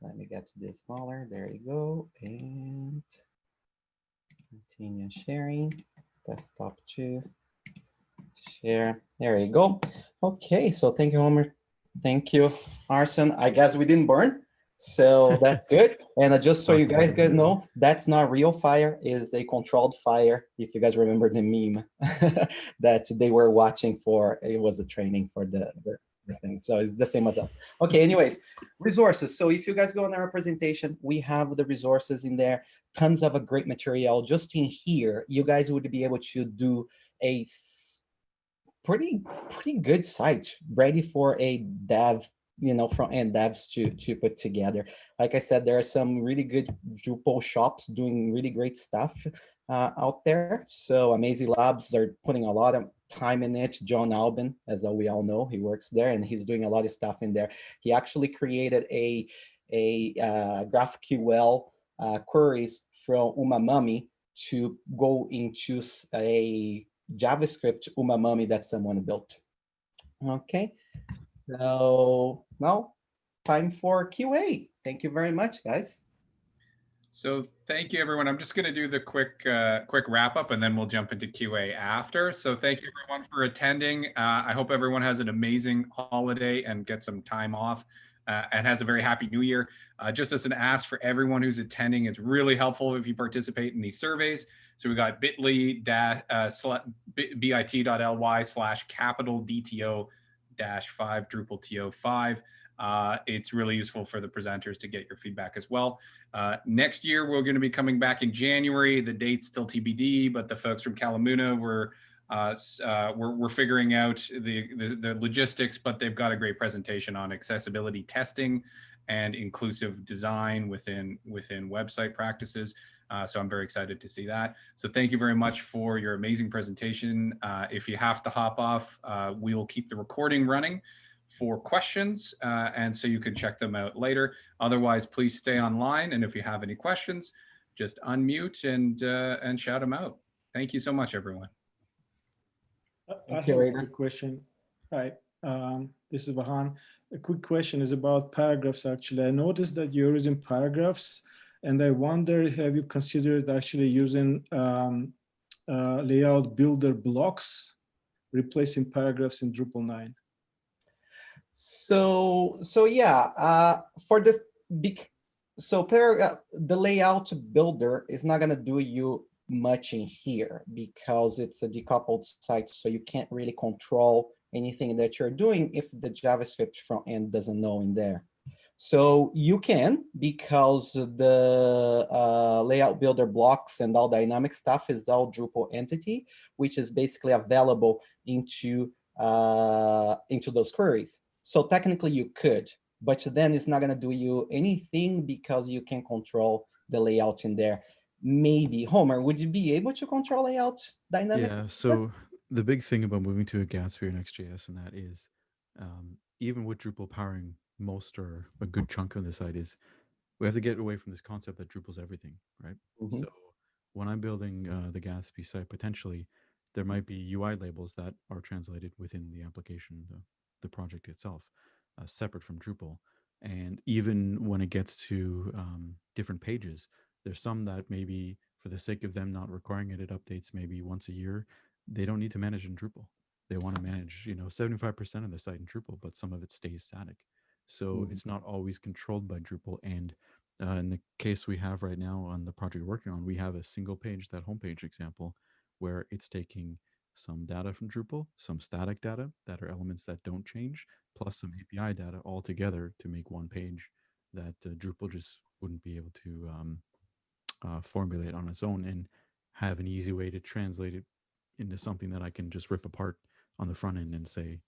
Let me get to this smaller. There you go. And continue sharing. Desktop 2. Share. There you go. Okay, so thank you, Homer. Thank you, Arson. I guess we didn't burn, so that's good. And just so you guys can know, that's not real fire, is a controlled fire. If you guys remember the meme that they were watching for, it was a training for the thing. So it's the same as us. Okay, anyways, resources. So if you guys go on our presentation, we have the resources in there, tons of a great material. Just in here, you guys would be able to do a pretty good site ready for a dev, front-end devs to put together. Like I said, there are some really good Drupal shops doing really great stuff out there. So Amazing Labs are putting a lot of time in it. John Albin, as we all know, he works there and he's doing a lot of stuff in there. He actually created a GraphQL queries from Umamami to go into a JavaScript Umamami that someone built. Okay, so now time for QA. Thank you very much, guys. So thank you, everyone. I'm just going to do the quick wrap up, and then we'll jump into QA after. So thank you, everyone, for attending. I hope everyone has an amazing holiday and gets some time off and has a very happy new year. Just as an ask for everyone who's attending, it's really helpful if you participate in these surveys. So we got bit.ly/DTO-5 DrupalTO5. It's really useful for the presenters to get your feedback as well. Next year, we're going to be coming back in January. The date's still TBD, but the folks from Kalamuna we're figuring out the logistics, but they've got a great presentation on accessibility testing and inclusive design within website practices. So I'm very excited to see that. So thank you very much for your amazing presentation. If you have to hop off, we will keep the recording running for questions, and so you can check them out later. Otherwise, please stay online, and if you have any questions, just unmute and shout them out. Thank you so much, everyone. I have a quick question. Hi, this is Vahan. A quick question is about paragraphs, actually. I noticed that you're using paragraphs, and I wonder, have you considered actually using layout builder blocks, replacing paragraphs in Drupal 9? So yeah, for this big, the layout builder is not going to do you much in here because it's a decoupled site, so you can't really control anything that you're doing if the JavaScript front end doesn't know in there. So you can, because the layout builder blocks and all dynamic stuff is all Drupal entity, which is basically available into those queries. So technically you could, but then it's not going to do you anything because you can control the layout in there. Maybe, Homer, would you be able to control layout dynamic? Yeah, so the big thing about moving to a Gatsby or Next.js and that is, even with Drupal powering most or a good chunk of the site, is we have to get away from this concept that Drupal's everything, right? So when I'm building the Gatsby site, potentially, there might be UI labels that are translated within the application, the project itself, separate from Drupal. And even when it gets to different pages, there's some that maybe for the sake of them not requiring it updates maybe once a year, they don't need to manage in Drupal. They want to manage, 75% of the site in Drupal, but some of it stays static. So it's not always controlled by Drupal. And in the case we have right now on the project we're working on, we have a single page, that homepage example, where it's taking some data from Drupal, some static data that are elements that don't change, plus some API data all together to make one page that Drupal just wouldn't be able to formulate on its own and have an easy way to translate it into something that I can just rip apart on the front end and say,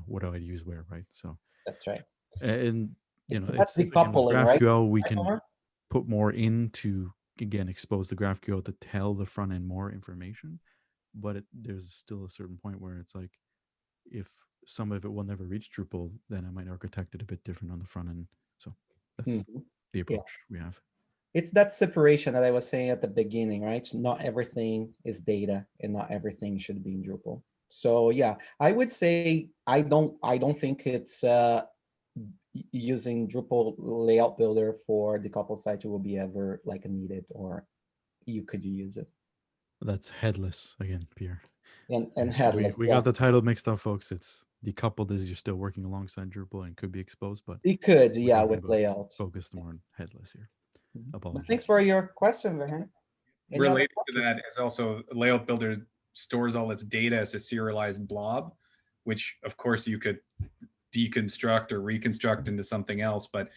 what do I use where, right? So That's right. and That's again, with decoupling, right? GraphQL, we Right, can Omar? put more into, again, expose the GraphQL to tell the front end more information, but there's still a certain point where it's like, if some of it will never reach Drupal, then I might architect it a bit different on the front end. So that's Mhm. the Yeah. approach we have. It's that separation that I was saying at the beginning, right? Not everything is data and not everything should be in Drupal. So yeah, I would say I don't think it's using Drupal layout builder for decoupled site will be ever like needed, or you could use it. That's headless again, Pierre. And headless, We yeah. got the title mixed up, folks. It's decoupled as you're still working alongside Drupal and could be exposed, but It could, we're yeah, talking with about layout. focused more on headless here. But Apologies. thanks for your question, Verhan. Any other Related to questions? that is also layout builder stores all its data as a serialized blob, which of course you could deconstruct or reconstruct into something else. But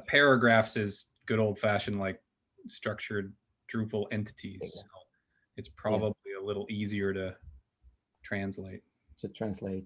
paragraphs is good old fashioned like structured Drupal entities. So it's probably a little easier to translate.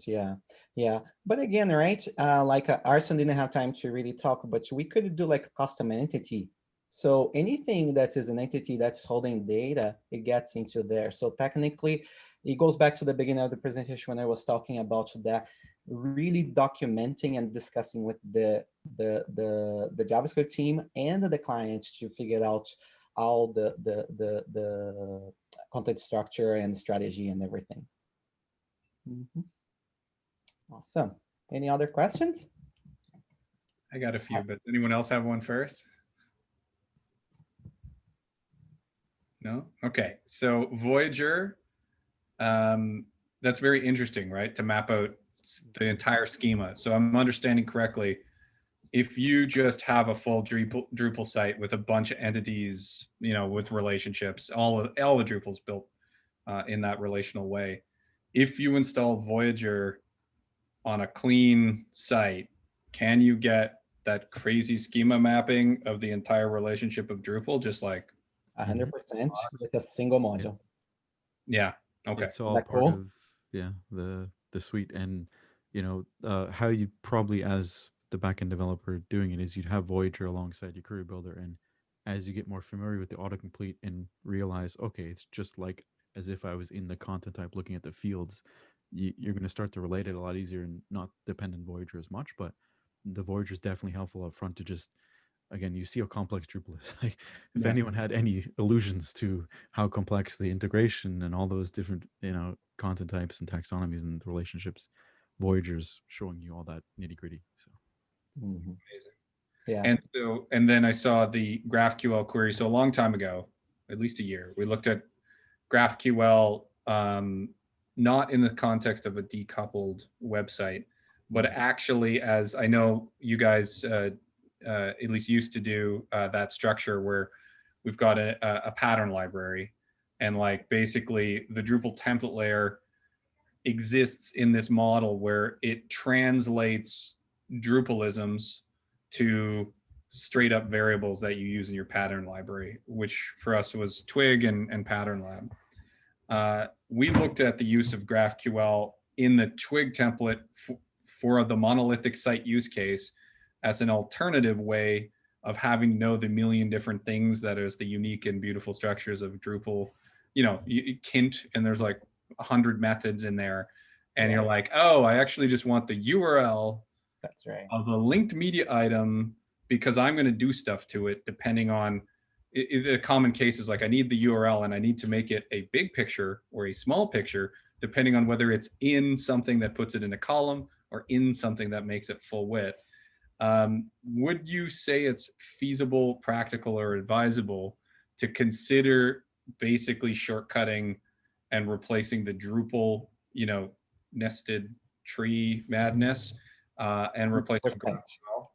Yeah. But again, right, like Arson didn't have time to really talk, but we could do like a custom entity. So anything that is an entity that's holding data, it gets into there. So technically, it goes back to the beginning of the presentation when I was talking about that, really documenting and discussing with the JavaScript team and the clients to figure out all the content structure and strategy and everything. Awesome. Any other questions? I got a few, but anyone else have one first? No? Okay. So Voyager, that's very interesting, right? To map out the entire schema. So I'm understanding correctly. If you just have a full Drupal site with a bunch of entities, with relationships, all the Drupal's built in that relational way. If you install Voyager on a clean site, can you get that crazy schema mapping of the entire relationship of Drupal, just like 100% with a single module. Yeah. Okay. It's all part of the suite, and how you probably, as the backend developer doing it, is you'd have Voyager alongside your query builder, and as you get more familiar with the autocomplete and realize, okay, it's just like as if I was in the content type looking at the fields, you're going to start to relate it a lot easier and not depend on Voyager as much. But the Voyager is definitely helpful up front to just, again, you see how complex Drupal is. Like, if anyone had any illusions to how complex the integration and all those different, content types and taxonomies and relationships, Voyager's showing you all that nitty gritty. So. Amazing. Yeah. And then I saw the GraphQL query. So a long time ago, at least a year, we looked at GraphQL, not in the context of a decoupled website, but actually, as I know you guys at least used to do, that structure where we've got a pattern library, and like basically the Drupal template layer exists in this model where it translates Drupalisms to straight up variables that you use in your pattern library, which for us was Twig and Pattern Lab. We looked at the use of GraphQL in the Twig template for the monolithic site use case as an alternative way of having to know the million different things that is the unique and beautiful structures of Drupal. Kint, and there's like 100 methods in there, and you're like, oh, I actually just want the URL That's right. of a linked media item because I'm going to do stuff to it depending on the common case is like, I need the URL and I need to make it a big picture or a small picture, depending on whether it's in something that puts it in a column or in something that makes it full width. Would you say it's feasible, practical, or advisable to consider basically shortcutting and replacing the Drupal, nested tree madness and replace it with GraphQL?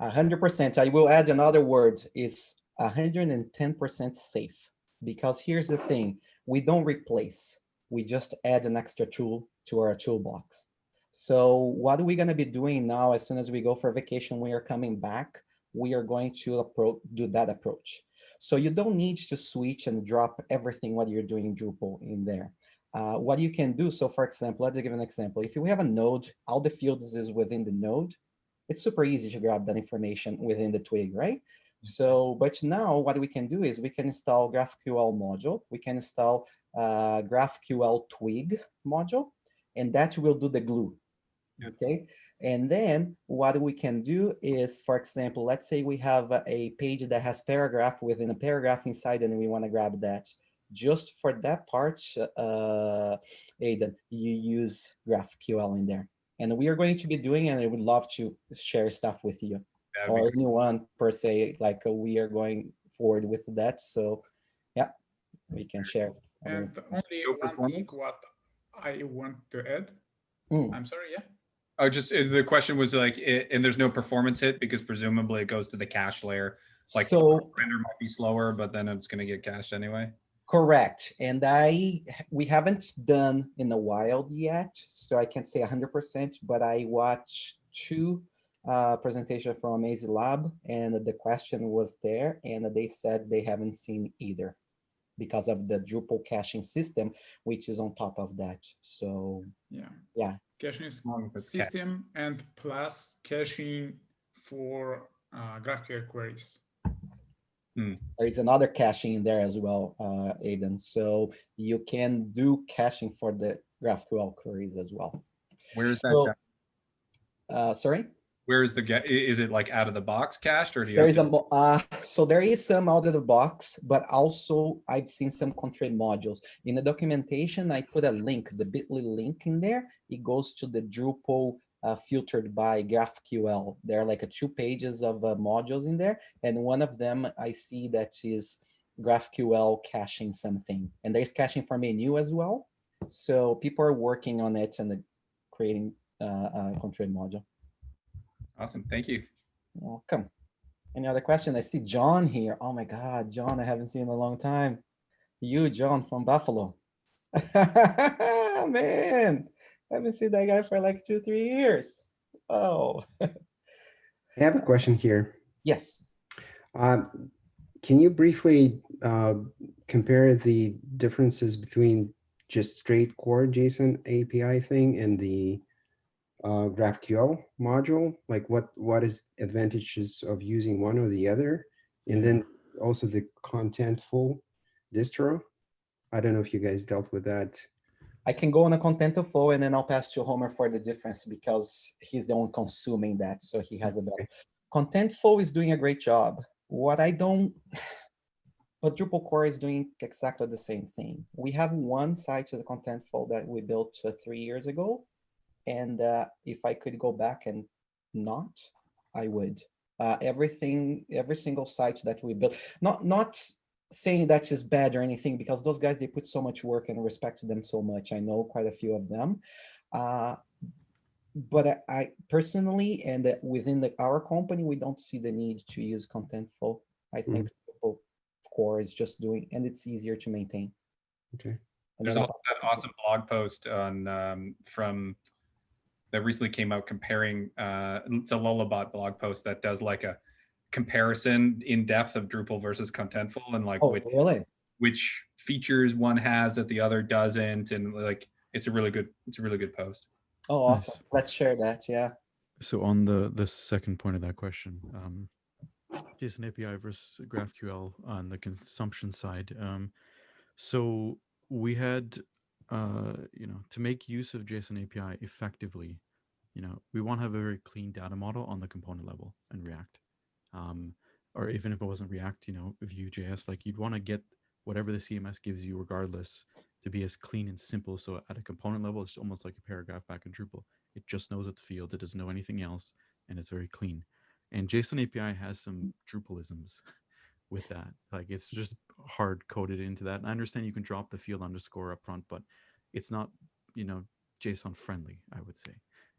100%. I will add another word, is 110% safe. Because here's the thing, we don't replace, we just add an extra tool to our toolbox. So what are we gonna be doing now? As soon as we go for vacation, we are coming back, we are going to do that approach. So you don't need to switch and drop everything what you're doing in Drupal in there. What you can do, so for example, let's give an example. If we have a node, all the fields is within the node, it's super easy to grab that information within the twig, right? So, but now what we can do is we can install GraphQL module, we can install GraphQL twig module, and that will do the glue, okay? And then what we can do is, for example, let's say we have a page that has paragraph within a paragraph inside, and we want to grab that. Just for that part, Aidan, you use GraphQL in there. And we are going to be doing, and I would love to share stuff with you or anyone per se, like we are going forward with that. So yeah, we can share. And only one thing what I want to add. I'm sorry, yeah. Oh, just the question was like, and there's no performance hit because presumably it goes to the cache layer. Like, so render might be slower, but then it's going to get cached anyway. Correct. And we haven't done in the wild yet, so I can't say 100%, but I watched two presentations from Amazing Lab, and the question was there, and they said they haven't seen either because of the Drupal caching system, which is on top of that. So yeah. Caching system and plus caching for GraphQL queries. There is another caching in there as well, Aidan. So you can do caching for the GraphQL queries as well. Where is that? Sorry? Where is is it like out of the box cached, or do you there is so there is some out of the box, but also I've seen some constraint modules. In the documentation, I put a link, the bit.ly link in there. It goes to the Drupal filtered by GraphQL. There are like 2 pages of modules in there, and one of them I see that is GraphQL caching something, and there's caching for menu as well. So people are working on it and creating a constraint module. Awesome, thank you. Welcome. Any other question? I see John here. Oh my God, John, I haven't seen in a long time. You, John from Buffalo. Man, I haven't seen that guy for like 2-3 years. Oh. I have a question here. Yes. Can you briefly compare the differences between just straight core JSON API thing and the GraphQL module? Like what is advantages of using one or the other? And then also the contentful distro. I don't know if you guys dealt with that. I can go on a contentful and then I'll pass to Homer for the difference because he's the one consuming that. So he has a better. Contentful is doing a great job. But Drupal core is doing exactly the same thing. We have one side to the contentful that we built 3 years ago. And if I could go back and not, I would. Every single site that we built, not saying that is bad or anything, because those guys, they put so much work and respect them so much. I know quite a few of them. But I personally, and within our company, we don't see the need to use contentful. I think Drupal core is just doing, and it's easier to maintain. Okay. There's also that awesome blog post on from that recently came out comparing, it's a Lullabot blog post that does like a comparison in depth of Drupal versus Contentful and like which features one has that the other doesn't, and like it's a really good post. Oh, awesome! Nice. Let's share that. Yeah. So on the second point of that question, JSON API versus GraphQL on the consumption side. So we had, to make use of JSON API effectively, we want to have a very clean data model on the component level in React. or even if it wasn't React, you know, Vue.js, like you'd want to get whatever the CMS gives you regardless to be as clean and simple. So at a component level, it's almost like a paragraph back in Drupal. It just knows its fields. It doesn't know anything else, and it's very clean. And JSON API has some Drupalisms with that. Like it's just hard coded into that. And I understand you can drop the field underscore up front, but it's not, you know, JSON friendly, I would say.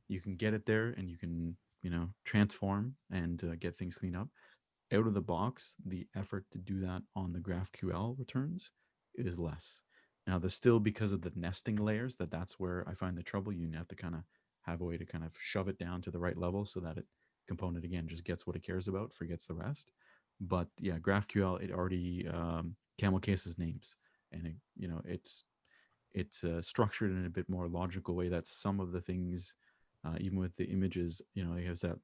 You can get it there and you can, you know, transform and get things cleaned up. Out of the box, the effort to do that on the GraphQL returns is less. Now, there's still, because of the nesting layers, that's where I find the trouble. You have to kind of have a way to kind of shove it down to the right level so that it component, again, just gets what it cares about, forgets the rest. But yeah, GraphQL, it already camel cases names, and it, you know, it's structured in a bit more logical way that some of the things, even with the images, you know, it has that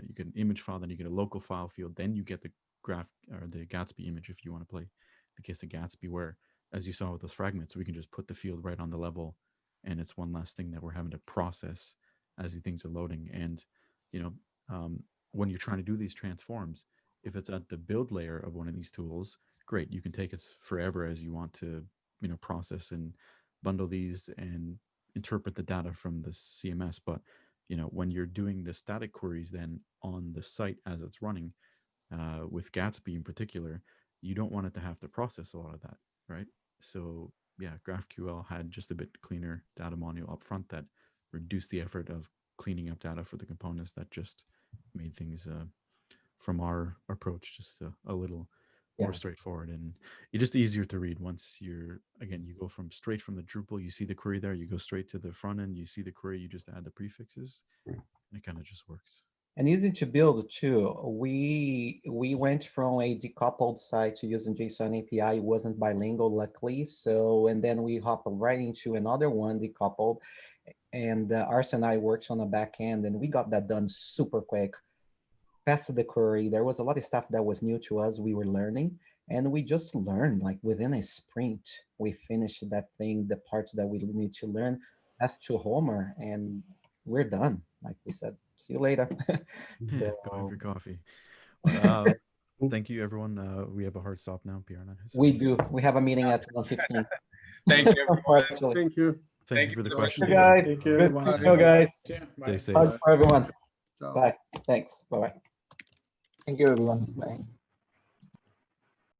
you get an image file, then you get a local file field, then you get the graph or the Gatsby image if you want to play the case of Gatsby, where, as you saw with those fragments, we can just put the field right on the level, and it's one less thing that we're having to process as these things are loading. And you know, when you're trying to do these transforms, if it's at the build layer of one of these tools, great, you can take as forever as you want to, you know, process and bundle these and interpret the data from the CMS. But you know, when you're doing the static queries then on the site as it's running, with Gatsby in particular, you don't want it to have to process a lot of that, right? So yeah, GraphQL had just a bit cleaner data module up front that reduced the effort of cleaning up data for the components. That just made things, from our approach, just a little more straightforward, and it's just easier to read once you're, again, you go from straight from the Drupal, you see the query there, you go straight to the front end, you see the query, you just add the prefixes, and it kind of just works. And easy to build too. We went from a decoupled site to using JSON API. It wasn't bilingual, luckily. So, and then we hopped right into another one, decoupled. And Ars and I worked on the back end, and we got that done super quick. Passed the query. There was a lot of stuff that was new to us. We were learning, and we just learned, like within a sprint, we finished that thing, the parts that we need to learn, as to Homer, and we're done. Like we said, see you later. So, go have your coffee. But, thank you, everyone. We have a hard stop now, Pierre. We do. We have a meeting at 1:15. Thank you, everyone. Thank you. Thank you for the questions. Guys. Thank you, Good everyone. to see you guys. Stay safe. Hugs for everyone. Ciao. Bye. Thanks. Bye-bye. Thank you, everyone. Bye.